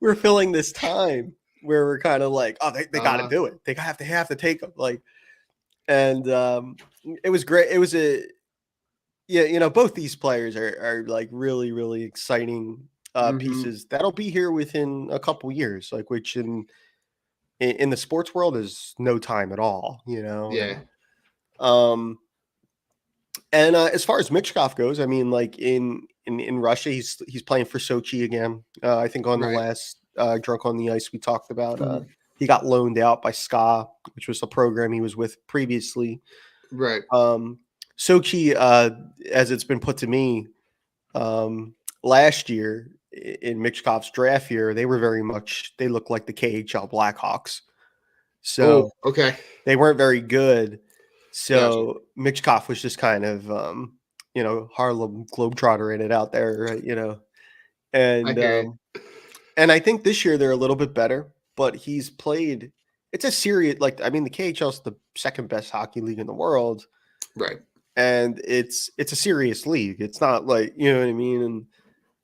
Speaker 5: we're filling this time where we're kind of like, oh, they got to
Speaker 4: Uh-huh.
Speaker 5: do it. They have to take them, like, and it was great. It was both these players are like really, really exciting
Speaker 4: Mhm.
Speaker 5: pieces that'll be here within a couple years, like, which in the sports world is no time at all,
Speaker 4: Yeah.
Speaker 5: And as far as Michkov goes, I mean, like, in Russia, he's playing for Sochi again. I think on the
Speaker 4: Right.
Speaker 5: last Drunk on the Ice we talked about,
Speaker 4: Mhm.
Speaker 5: he got loaned out by SKA, which was a program he was with previously.
Speaker 4: Right.
Speaker 5: Sochi, as it's been put to me, last year in Michkov's draft year, they looked like the KHL Blackhawks. So
Speaker 4: Oh, okay.
Speaker 5: they weren't very good. So Michkov was just kind of, Harlem Globetrotter in it out there, right?
Speaker 4: I hear
Speaker 5: And and I think this year they're a little bit better, but he's played. It's a serious, like, I mean, the KHL is the second best hockey league in the world,
Speaker 4: Right.
Speaker 5: and it's a serious league. It's not like, you know what I mean. And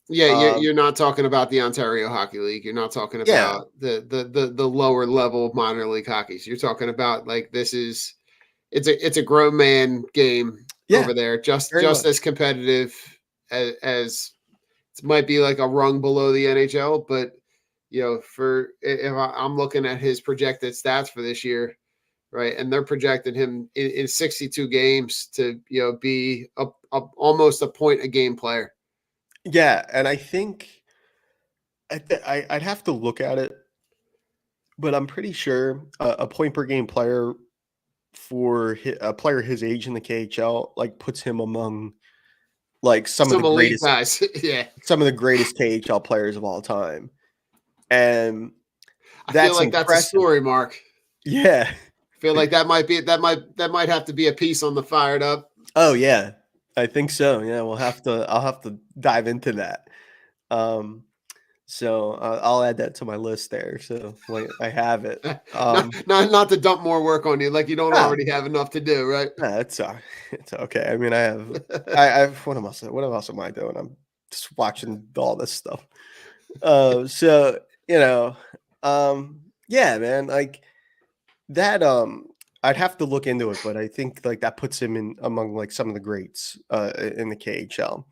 Speaker 4: Yeah, you're not talking about the Ontario Hockey League. You're not talking
Speaker 5: Yeah.
Speaker 4: about the lower level minor league hockey. So you're talking about, like, it's a grown man game
Speaker 5: Yeah,
Speaker 4: over there, just
Speaker 5: very much.
Speaker 4: as competitive as it might be, like, a rung below the NHL. But if I'm looking at his projected stats for this year, right, and they're projecting him in 62 games to be almost a point a game player.
Speaker 5: Yeah, and I think I'd have to look at it, but I'm pretty sure a point per game player for a player his age in the KHL, like, puts him among, like, some of
Speaker 4: Some
Speaker 5: the
Speaker 4: elite
Speaker 5: greatest
Speaker 4: guys. Yeah.
Speaker 5: some of the greatest KHL players of all time. And
Speaker 4: I
Speaker 5: that's
Speaker 4: feel like that's a
Speaker 5: impressive.
Speaker 4: story, Mark.
Speaker 5: Yeah.
Speaker 4: I feel like that might have to be a piece on the Fired Up.
Speaker 5: Oh yeah, I think so. Yeah, I'll have to dive into that. So I'll add that to my list there. So, like, I have it.
Speaker 4: Not to dump more work on you, like you don't
Speaker 5: No.
Speaker 4: already have enough to do, right?
Speaker 5: Nah, it's okay. I mean, I have what else am I doing? I'm just watching all this stuff. So, yeah, man, like that. I'd have to look into it, but I think, like, that puts him in among, like, some of the greats in the KHL.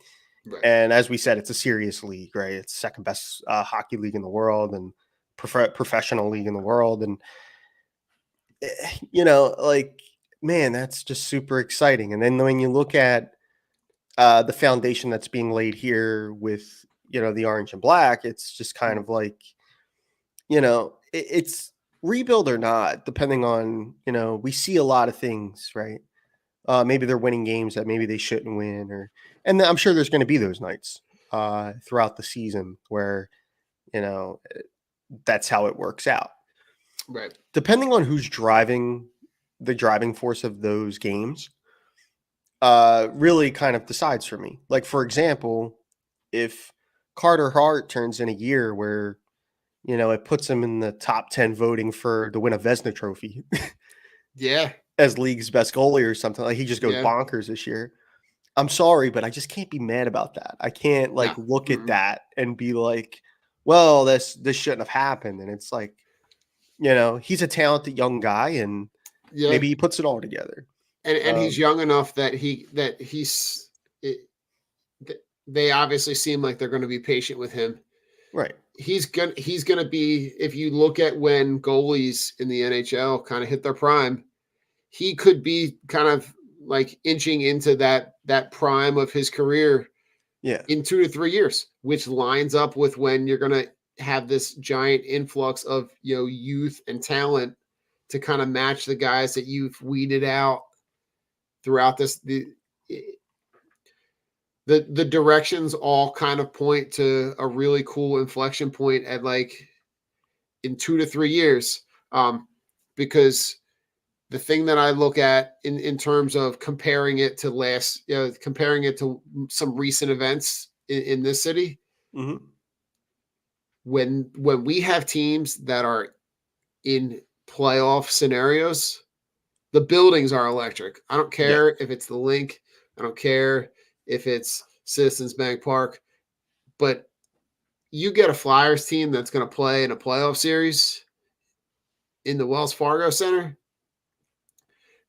Speaker 4: Right.
Speaker 5: And as we said, it's a serious league, right? It's the second best hockey league in the world and professional league in the world. And, like, man, that's just super exciting. And then when you look at the foundation that's being laid here with, the orange and black, it's just kind of like, it's rebuild or not, depending on, we see a lot of things, right? Maybe they're winning games that maybe they shouldn't win, and I'm sure there's going to be those nights throughout the season where, that's how it works out.
Speaker 4: Right.
Speaker 5: Depending on who's driving the driving force of those games really kind of decides for me. Like, for example, if Carter Hart turns in a year where, it puts him in the top 10 voting to win a Vezina trophy
Speaker 4: Yeah.
Speaker 5: as league's best goalie or something, like he just goes
Speaker 4: Yeah.
Speaker 5: bonkers this year. I'm sorry, but I just can't be mad about that. I can't
Speaker 4: No.
Speaker 5: look at
Speaker 4: Mm-mm.
Speaker 5: that and be like, well, this shouldn't have happened. And it's like, he's a talented young guy and
Speaker 4: Yeah.
Speaker 5: maybe he puts it all together.
Speaker 4: And he's young enough that they obviously seem like they're going to be patient with him.
Speaker 5: Right.
Speaker 4: He's gonna be, if you look at when goalies in the NHL kind of hit their prime, he could be kind of like inching into that prime of his career
Speaker 5: Yeah.
Speaker 4: in 2 to 3 years, which lines up with when you're gonna have this giant influx of youth and talent to kind of match the guys that you've weeded out throughout the directions all kind of point to a really cool inflection point at like in 2 to 3 years. Because the thing that I look at in terms of comparing it to some recent events in this city,
Speaker 5: Mm-hmm.
Speaker 4: when we have teams that are in playoff scenarios, the buildings are electric. I don't care if it's the Link. I don't care if it's Citizens Bank Park, but you get a Flyers team that's going to play in a playoff series in the Wells Fargo Center,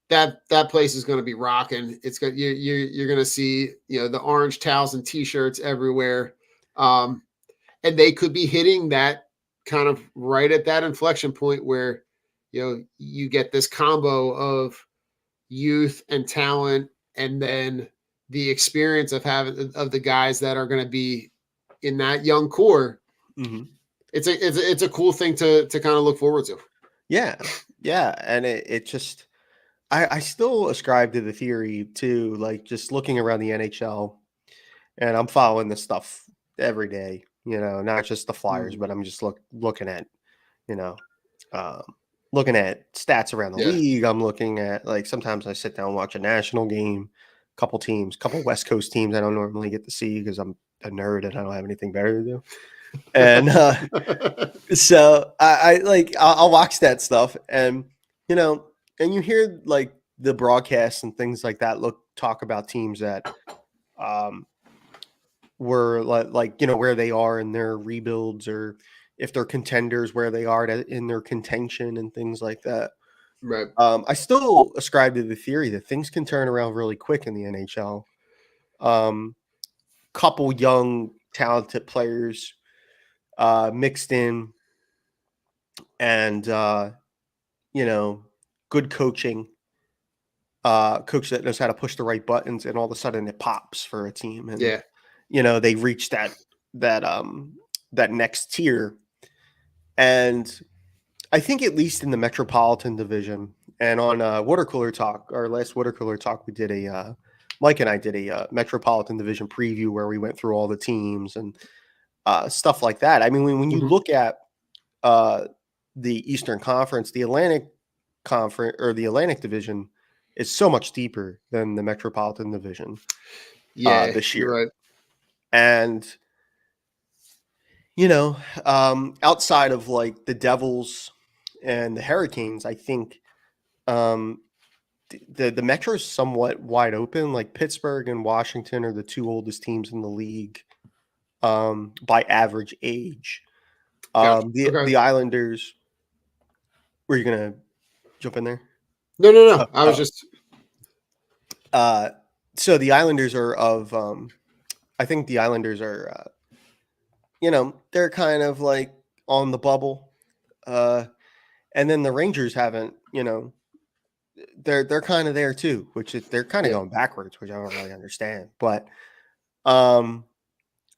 Speaker 4: that place is going to be rocking. It's going you're going to see the orange towels and T-shirts everywhere, and they could be hitting that kind of right at that inflection point where you get this combo of youth and talent, and then the experience of the guys that are going to be in that young core.
Speaker 5: Mm-hmm.
Speaker 4: It's a cool thing to kind of look forward to.
Speaker 5: Yeah. And it just, I still ascribe to the theory too, like just looking around the NHL, and I'm following this stuff every day, not just the Flyers, but I'm just looking at, looking at stats around the league. I'm looking at, like, sometimes I sit down and watch a national game, couple West Coast teams I don't normally get to see because I'm a nerd and I don't have anything better to do. And so I'll watch that stuff, and and you hear like the broadcasts and things like that talk about teams that were like where they are in their rebuilds, or if they're contenders, where they are in their contention and things like that.
Speaker 4: Right.
Speaker 5: I still ascribe to the theory that things can turn around really quick in the NHL. Couple young talented players mixed in, and good coaching, coach that knows how to push the right buttons, and all of a sudden it pops for a team, and they reach that next tier. And I think at least in the Metropolitan Division, and on Water Cooler Talk, our last Water Cooler Talk, we did Mike and I did a Metropolitan Division preview where we went through all the teams and stuff like that. I mean, when you look at the Eastern Conference, the Atlantic Conference, or the Atlantic Division, is so much deeper than the Metropolitan Division. This year,
Speaker 4: right.
Speaker 5: And outside of like the Devils and the Hurricanes, I think the Metro is somewhat wide open. Like Pittsburgh and Washington are the two oldest teams in the league by average age. The Islanders. Were you gonna jump in there?
Speaker 4: No. I was just.
Speaker 5: So the Islanders are of. I think the Islanders are. They're kind of like on the bubble, and then the Rangers haven't. They're kind of there too, which is, they're kind of going backwards, which I don't really understand. But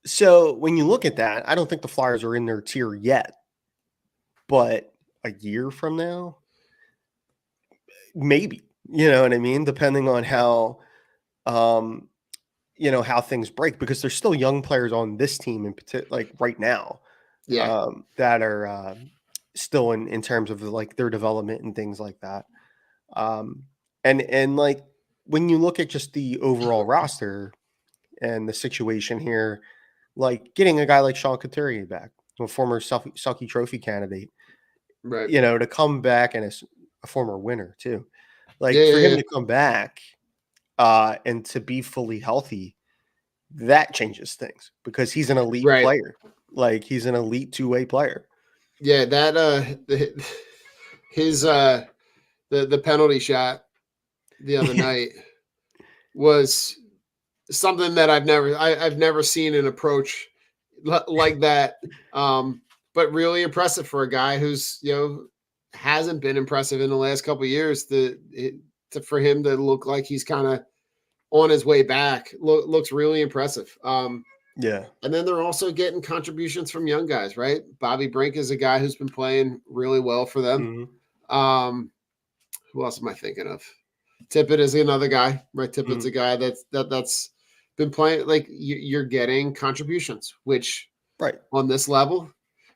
Speaker 5: so when you look at that, I don't think the Flyers are in their tier yet. But a year from now, maybe, you know what I mean? Depending on how, how things break, because there's still young players on this team in particular, like right now, that are still in terms of like their development and things like that. And like when you look at just the overall roster and the situation here, like getting a guy like Sean Couturier back, a former Selke Trophy candidate,
Speaker 4: Right.
Speaker 5: to come back, and a former winner too. Like
Speaker 4: Yeah,
Speaker 5: for
Speaker 4: yeah,
Speaker 5: him
Speaker 4: yeah.
Speaker 5: to come back and to be fully healthy, that changes things because he's an elite
Speaker 4: Right.
Speaker 5: player. Like he's an elite two-way player.
Speaker 4: Yeah, that his the penalty shot the other night was something that I've never seen an approach like that. But really impressive for a guy who's hasn't been impressive in the last couple of years. For him to look like he's kind of on his way back looks really impressive.
Speaker 5: Yeah.
Speaker 4: And then they're also getting contributions from young guys, right? Bobby Brink is a guy who's been playing really well for them.
Speaker 5: Mhm.
Speaker 4: Who else am I thinking of? Tippett is another guy, right? Tippett's
Speaker 5: Mhm.
Speaker 4: a guy that's been playing. Like you're getting contributions, which
Speaker 5: Right.
Speaker 4: on this level,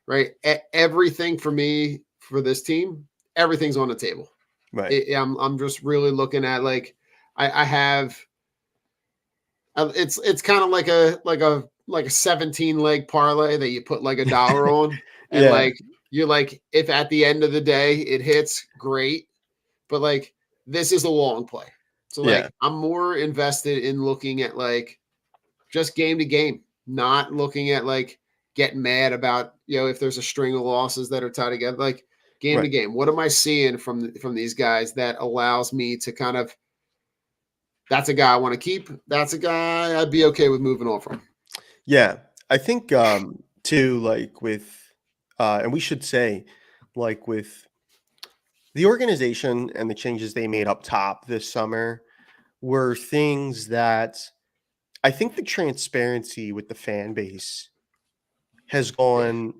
Speaker 4: right? Everything for me for this team, everything's on the table.
Speaker 5: Right.
Speaker 4: I'm just really looking at like I have. It's kind of like a 17 leg parlay that you put like $1 on, and
Speaker 5: Yeah.
Speaker 4: like you're like, if at the end of the day it hits, great. But like this is a long play. So like
Speaker 5: Yeah.
Speaker 4: I'm more invested in looking at like just game to game, not looking at like getting mad about, if there's a string of losses that are tied together, like game to
Speaker 5: Right.
Speaker 4: game. What am I seeing from these guys that allows me to kind of, that's a guy I want to keep. That's a guy I'd be okay with moving on from.
Speaker 5: Yeah. I think too, like with and we should say, like with the organization and the changes they made up top this summer were things that I think the transparency with the fan base has gone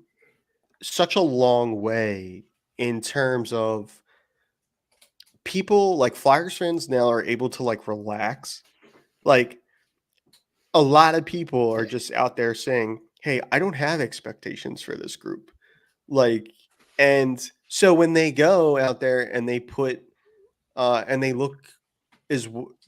Speaker 5: such a long way in terms of people like Flyers fans now are able to like relax. Like a lot of people are just out there saying, "Hey, I don't have expectations for this group." Like, and so when they go out there and they put and they look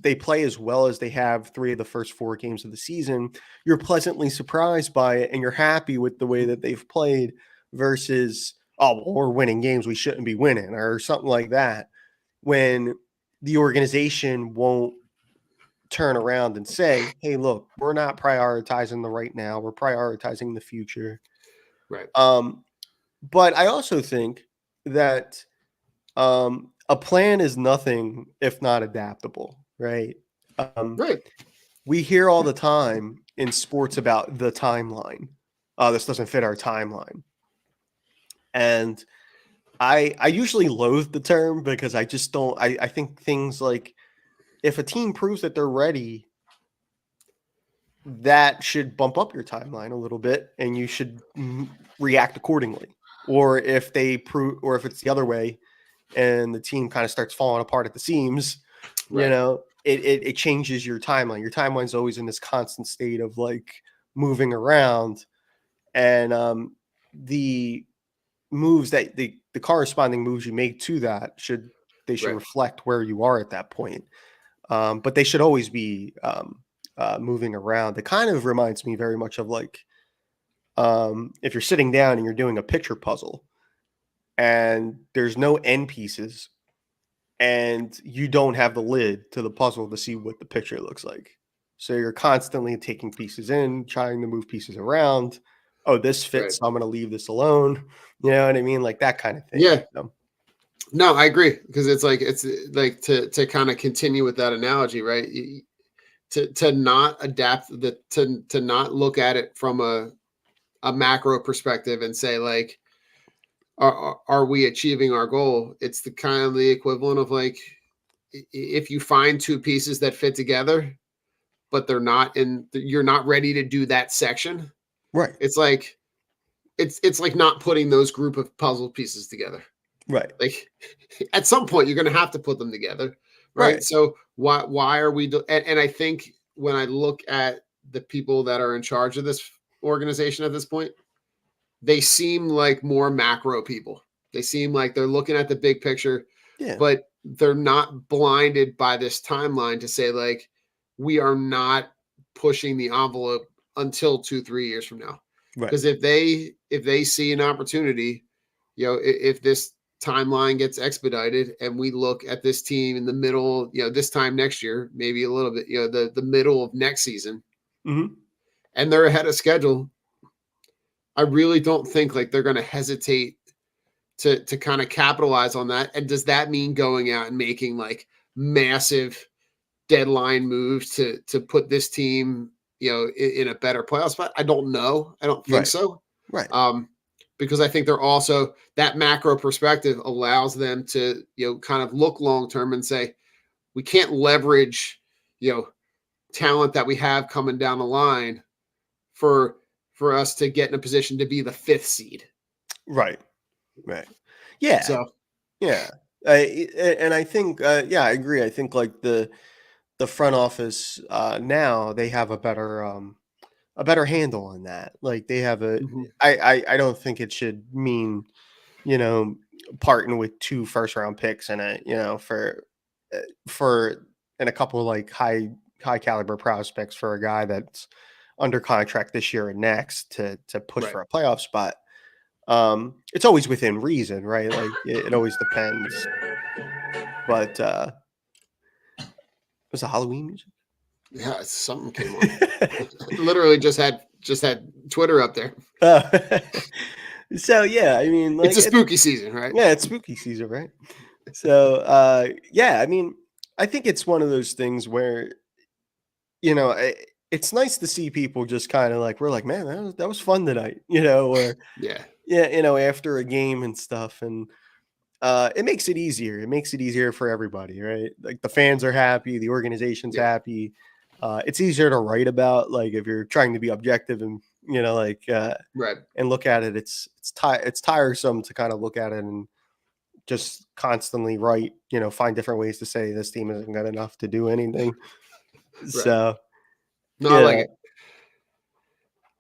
Speaker 5: they play as well as they have 3 of the first 4 games of the season, you're pleasantly surprised by it and you're happy with the way that they've played versus, oh, well, we're winning games we shouldn't be winning or something like that. When the organization won't turn around and say, "Hey, look, we're not prioritizing the right now. We're prioritizing the future."
Speaker 4: Right.
Speaker 5: But I also think that a plan is nothing if not adaptable, right?
Speaker 4: Right.
Speaker 5: We hear all the time in sports about the timeline. This doesn't fit our timeline. And I usually loathe the term because I just don't I think things like if a team proves that they're ready, that should bump up your timeline a little bit and you should react accordingly. Or if they prove or if it's the other way and the team kind of starts falling apart at the seams,
Speaker 4: Right.
Speaker 5: it changes your timeline. Your timeline's always in this constant state of like moving around. And the moves that the corresponding moves you make to that should
Speaker 4: Right.
Speaker 5: reflect where you are at that point. But they should always be moving around. It kind of reminds me very much of like if you're sitting down and you're doing a picture puzzle and there's no end pieces and you don't have the lid to the puzzle to see what the picture looks like. So you're constantly taking pieces in, trying to move pieces around. Oh, this fits,
Speaker 4: Right.
Speaker 5: so I'm going to leave this alone. You know what I mean? Like that kind of thing.
Speaker 4: Yeah. No, I agree because it's like to kind of continue with that analogy, right? To not adapt to not look at it from a macro perspective and say like, are we achieving our goal? It's the kind of the equivalent of like if you find 2 pieces that fit together, but you're not ready to do that section.
Speaker 5: Right.
Speaker 4: It's like it's like not putting those group of puzzle pieces together.
Speaker 5: Right.
Speaker 4: Like at some point you're going to have to put them together, right?
Speaker 5: Right.
Speaker 4: So why are we and I think when I look at the people that are in charge of this organization at this point, they seem like more macro people. They seem like they're looking at the big picture.
Speaker 5: Yeah.
Speaker 4: But they're not blinded by this timeline to say like we are not pushing the envelope until 2-3 years from now.
Speaker 5: Right.
Speaker 4: Because if they see an opportunity, you know, if this timeline gets expedited and we look at this team in the middle, you know, this time next year, maybe a little bit, you know, the middle of next season,
Speaker 5: Mhm.
Speaker 4: and they're ahead of schedule, I really don't think like they're going to hesitate to kind of capitalize on that. And does that mean going out and making like massive deadline moves to put this team, you know, in a better playoff spot? I don't know. I don't think
Speaker 5: Right.
Speaker 4: so.
Speaker 5: Right.
Speaker 4: Because I think they're also that macro perspective allows them to, you know, kind of look long term and say, we can't leverage, you know, talent that we have coming down the line for us to get in a position to be the 5th seed.
Speaker 5: Right. Right. Yeah.
Speaker 4: So
Speaker 5: Yeah. And I think, yeah, I agree. I think like the front office now they have a better handle on that. Like they have a.
Speaker 4: Mhm.
Speaker 5: I don't think it should mean, you know, parting with 2 first-round picks and a, you know, for and a couple of like high caliber prospects for a guy that's under contract this year and next to push
Speaker 4: Right.
Speaker 5: for a playoff spot. It's always within reason, right? Like it always depends. But was it Halloween music?
Speaker 4: Yeah, something came on. Literally just had Twitter up there.
Speaker 5: So yeah, I mean, like
Speaker 4: It's a spooky season, right?
Speaker 5: yeah, it's spooky season, right? So yeah, I mean, I think it's one of those things where, you know, it's nice to see people just kind of like, we're like, man, that was fun tonight, you know, or
Speaker 4: Yeah.
Speaker 5: yeah, you know, after a game and stuff, and it makes it easier. It makes it easier for everybody, right? Like the fans are happy, the organization's
Speaker 4: Yeah.
Speaker 5: happy. It's easier to write about, like if you're trying to be objective and, you know, like
Speaker 4: Right.
Speaker 5: and look at it. It's tiresome to kind of look at it and just constantly write, you know, find different ways to say this team isn't good enough to do anything. So
Speaker 4: No, I like
Speaker 5: yeah.
Speaker 4: it.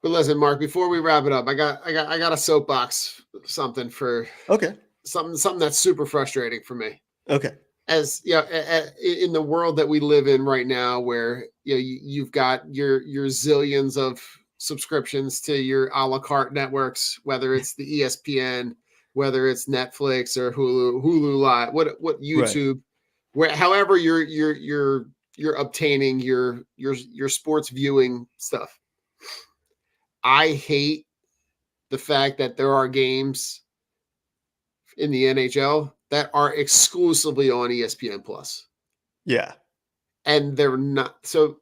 Speaker 4: But listen, Mark, before we wrap it up, I got a soapbox something for
Speaker 5: Okay.
Speaker 4: something that's super frustrating for me.
Speaker 5: Okay.
Speaker 4: As you know, in the world that we live in right now, where you know you've got your zillions of subscriptions to your a la carte networks, whether it's the ESPN, whether it's Netflix or Hulu Live, what YouTube, where however you're obtaining your sports viewing stuff. I hate the fact that there are games in the NHL that are exclusively on ESPN Plus.
Speaker 5: Yeah.
Speaker 4: And they're not. So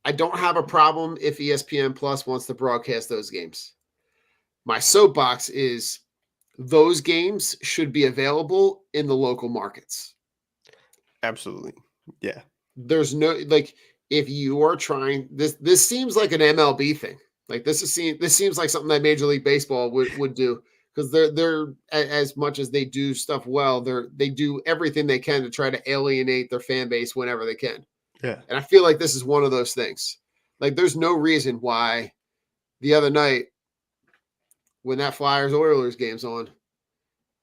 Speaker 4: I don't have a problem if ESPN Plus wants to broadcast those games. My soapbox is those games should be available in the local markets.
Speaker 5: Absolutely. Yeah.
Speaker 4: There's no like if you are trying this seems like an MLB thing. Like this seems like something that Major League Baseball would do, because they're as much as they do stuff well, they do everything they can to try to alienate their fan base whenever they can.
Speaker 5: Yeah.
Speaker 4: And I feel like this is one of those things. Like there's no reason why the other night when that Flyers Oilers game's on,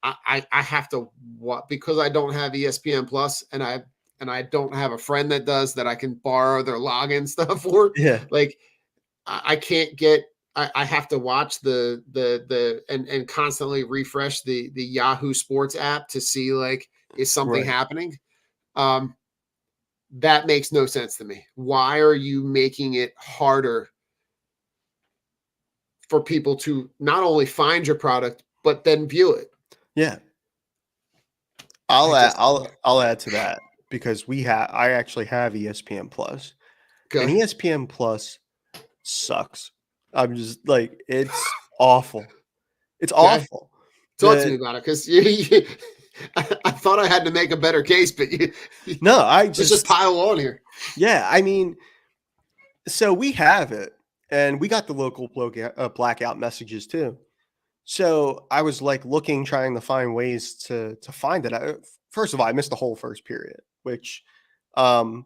Speaker 4: I have to watch, because I don't have ESPN Plus and I don't have a friend that does, that I can borrow their login stuff for.
Speaker 5: Yeah.
Speaker 4: Like I can't get. I have to watch the and constantly refresh the Yahoo Sports app to see like is something
Speaker 5: Right.
Speaker 4: happening. That makes no sense to me. Why are you making it harder for people to not only find your product but then view it?
Speaker 5: Yeah. I'll
Speaker 4: I
Speaker 5: add,
Speaker 4: just-
Speaker 5: I'll add to that, because I actually have ESPN Plus.
Speaker 4: Okay.
Speaker 5: And ESPN Plus sucks. I'm just like, it's awful. It's
Speaker 4: Okay.
Speaker 5: awful.
Speaker 4: Talk
Speaker 5: The-
Speaker 4: to me about it, because I thought I had to make a better case, but
Speaker 5: No, I
Speaker 4: let's just pile on here.
Speaker 5: yeah, I mean, so we have it, and we got the local blackout messages too. So I was like looking, trying to find ways to find it. First of all, I missed the whole first period, which, you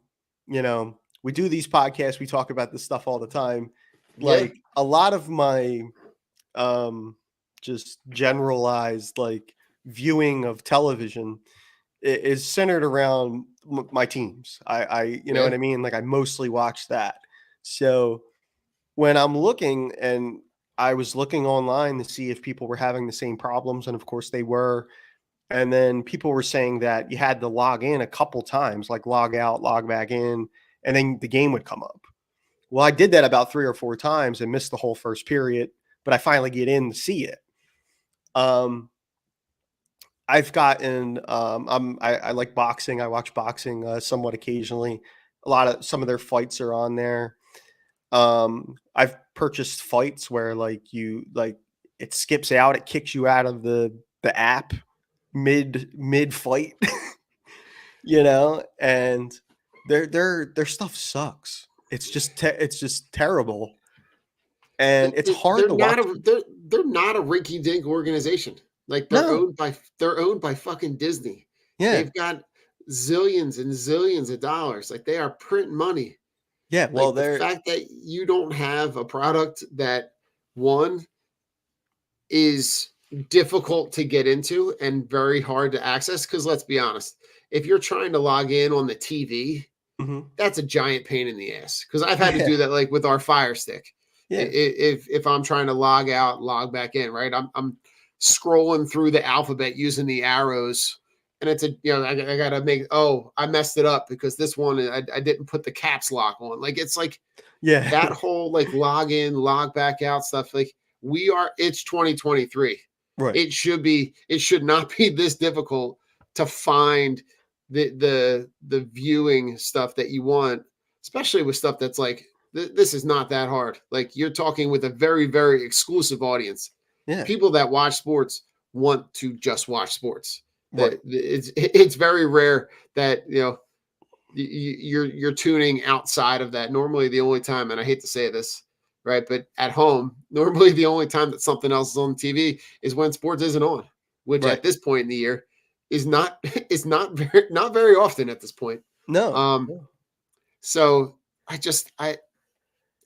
Speaker 5: know, we do these podcasts, we talk about this stuff all the time.
Speaker 4: Yeah.
Speaker 5: Like a lot of my just generalized like viewing of television is centered around my teams. You know
Speaker 4: Yeah.
Speaker 5: what I mean? Like I mostly watch that. So when I'm looking, and I was looking online to see if people were having the same problems, and of course they were. And then people were saying that you had to log in a couple times, like log out, log back in, and then the game would come up. Well, I did that about 3 or 4 times and missed the whole first period, but I finally get in to see it. I've gotten, I like boxing. I watch boxing somewhat occasionally. Some of their fights are on there. I've purchased fights where like it skips out, it kicks you out of the app mid fight, you know, and their stuff sucks. It's just terrible, and it's hard
Speaker 4: They're
Speaker 5: to
Speaker 4: not
Speaker 5: watch.
Speaker 4: they're not a rinky dink organization. Like
Speaker 5: No,
Speaker 4: they're owned by fucking Disney.
Speaker 5: yeah,
Speaker 4: They've got zillions and zillions of dollars. Like they are printing money.
Speaker 5: yeah. Well,
Speaker 4: Like the fact that you don't have a product that one is difficult to get into and very hard to access. Because let's be honest, if you're trying to log in on the TV,
Speaker 5: mhm,
Speaker 4: that's a giant pain in the ass. Because I've had to
Speaker 5: yeah,
Speaker 4: do that like with our Fire Stick.
Speaker 5: yeah,
Speaker 4: If I'm trying to log out, log back in, right? I'm scrolling through the alphabet using the arrows, and it's I gotta make I messed it up because this one I didn't put the caps lock on. Like it's like
Speaker 5: yeah,
Speaker 4: that whole like log in, log back out stuff. Like it's 2023.
Speaker 5: right,
Speaker 4: It should not be this difficult to find the viewing stuff that you want, especially with stuff that's like this is not that hard. Like you're talking with a very, very exclusive audience.
Speaker 5: yeah,
Speaker 4: People that watch sports want to just watch sports.
Speaker 5: right,
Speaker 4: It's very rare that you're tuning outside of that. Normally, the only time, and I hate to say this, right, but at home, normally the only time that something else is on TV is when sports isn't on, which
Speaker 5: right.
Speaker 4: at this point in the year is not not very often at this point.
Speaker 5: No,
Speaker 4: Um,
Speaker 5: no,
Speaker 4: so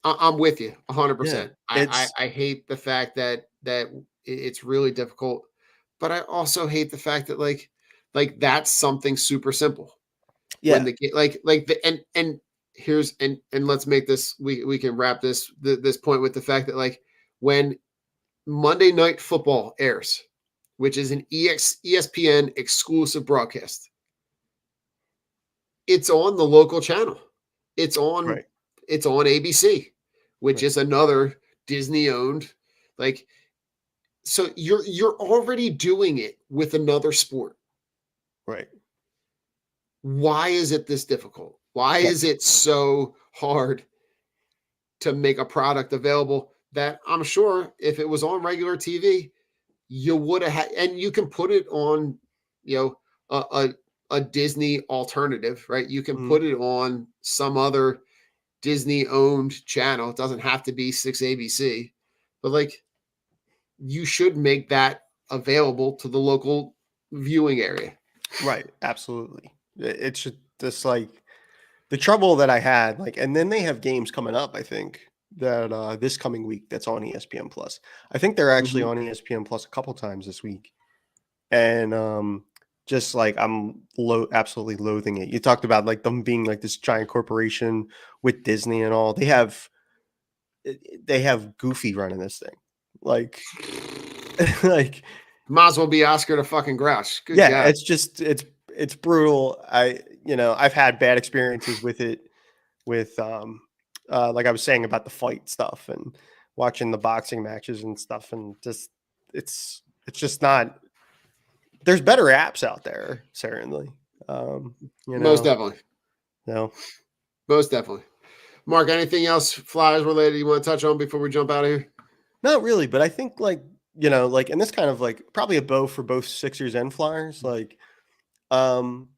Speaker 4: I'm with you
Speaker 5: yeah.
Speaker 4: 100%.
Speaker 5: It's
Speaker 4: I hate the fact that it's really difficult, but I also hate the fact that like that's something super simple. When
Speaker 5: yeah,
Speaker 4: the like the and here's and let's make this we can wrap this point with the fact that like when Monday Night Football airs, which is an ESPN exclusive broadcast, it's on the local channel. It's on
Speaker 5: right,
Speaker 4: it's on ABC, which
Speaker 5: right,
Speaker 4: is another Disney owned. Like so you're already doing it with another sport.
Speaker 5: right.
Speaker 4: Why is it this difficult? Why
Speaker 5: Well,
Speaker 4: is it so hard to make a product available that I'm sure if it was on regular TV, you would have had, and you can put it on, you know, a Disney alternative, right? You can
Speaker 5: mhm,
Speaker 4: put it on some other Disney owned channel. It doesn't have to be 6ABC, but like you should make that available to the local viewing area.
Speaker 5: right, absolutely. It should just like the trouble that I had, like, and then they have games coming up, I think, that this coming week that's on ESPN Plus. I think they're actually
Speaker 4: Mhm.
Speaker 5: on ESPN Plus a couple times this week. And just like I'm absolutely loathing it. You talked about like them being like this giant corporation with Disney and all. They have Goofy running this thing. Like like
Speaker 4: Might as well be Oscar the fucking Grouch. Good
Speaker 5: yeah,
Speaker 4: God.
Speaker 5: it's just it's brutal. I've had bad experiences with it with like I was saying about the fight stuff and watching the boxing matches and stuff, and just it's just not. There's better apps out there, certainly. You
Speaker 4: Most
Speaker 5: know,
Speaker 4: definitely.
Speaker 5: no,
Speaker 4: Most definitely. Mark, anything else Flyers related you want to touch on before we jump out of here?
Speaker 5: not really. But I think like like, and this kind of like probably a bow for both Sixers and Flyers. Like, um,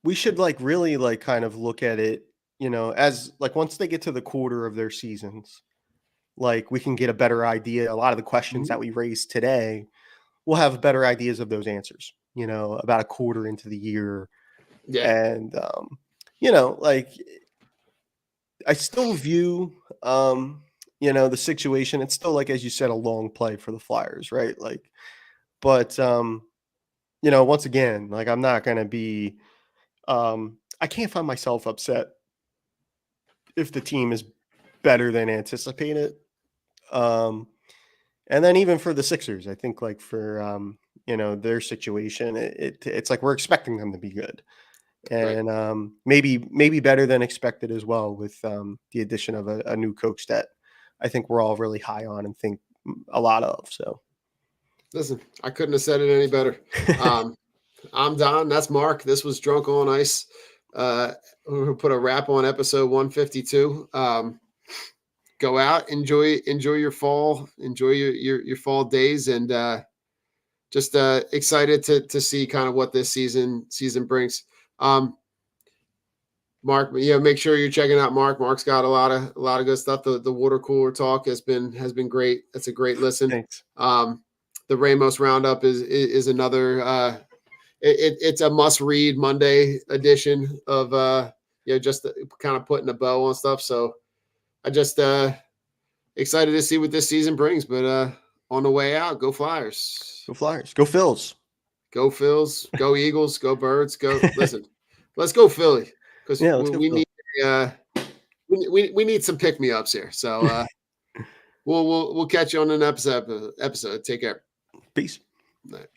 Speaker 5: we should like really like kind of look at it, as like once they get to the quarter of their seasons, like we can get a better idea. A lot of the questions that
Speaker 4: Mhm.
Speaker 5: we raised today, we'll have better ideas of those answers, about a quarter into the year.
Speaker 4: Yeah.
Speaker 5: And, like I still view, the situation. It's still like, as you said, a long play for the Flyers, right? Like, but once again, like I'm not gonna be I can't find myself upset if the team is better than anticipated. Um and then even for the Sixers, I think like for their situation, it's like we're expecting them to be good.
Speaker 4: Right.
Speaker 5: And maybe better than expected as well with the addition of a new coach that I think we're all really high on and think a lot of. So
Speaker 4: Listen, I couldn't have said it any better. I'm Don. That's Mark. This was Drunk on Ice. We'll put a wrap on episode 152. Go out, enjoy your fall, enjoy your fall days, and just excited to see kind of what this season brings. Mark, make sure you're checking out Mark. Mark's got a lot of good stuff. The water cooler talk has been great. That's a great listen.
Speaker 5: thanks.
Speaker 4: The Ramos Roundup is another. It's a must read Monday edition of just kind of putting a bow on stuff. So I just excited to see what this season brings. But on the way out, go Flyers,
Speaker 5: Go Flyers, go Phils.
Speaker 4: go Phils, go Eagles, go Birds, go. Listen, let's go Philly because
Speaker 5: Let's go
Speaker 4: we
Speaker 5: Philly.
Speaker 4: need we need some pick me ups here. So we'll catch you on an episode. Take care.
Speaker 5: Peace.
Speaker 4: Night.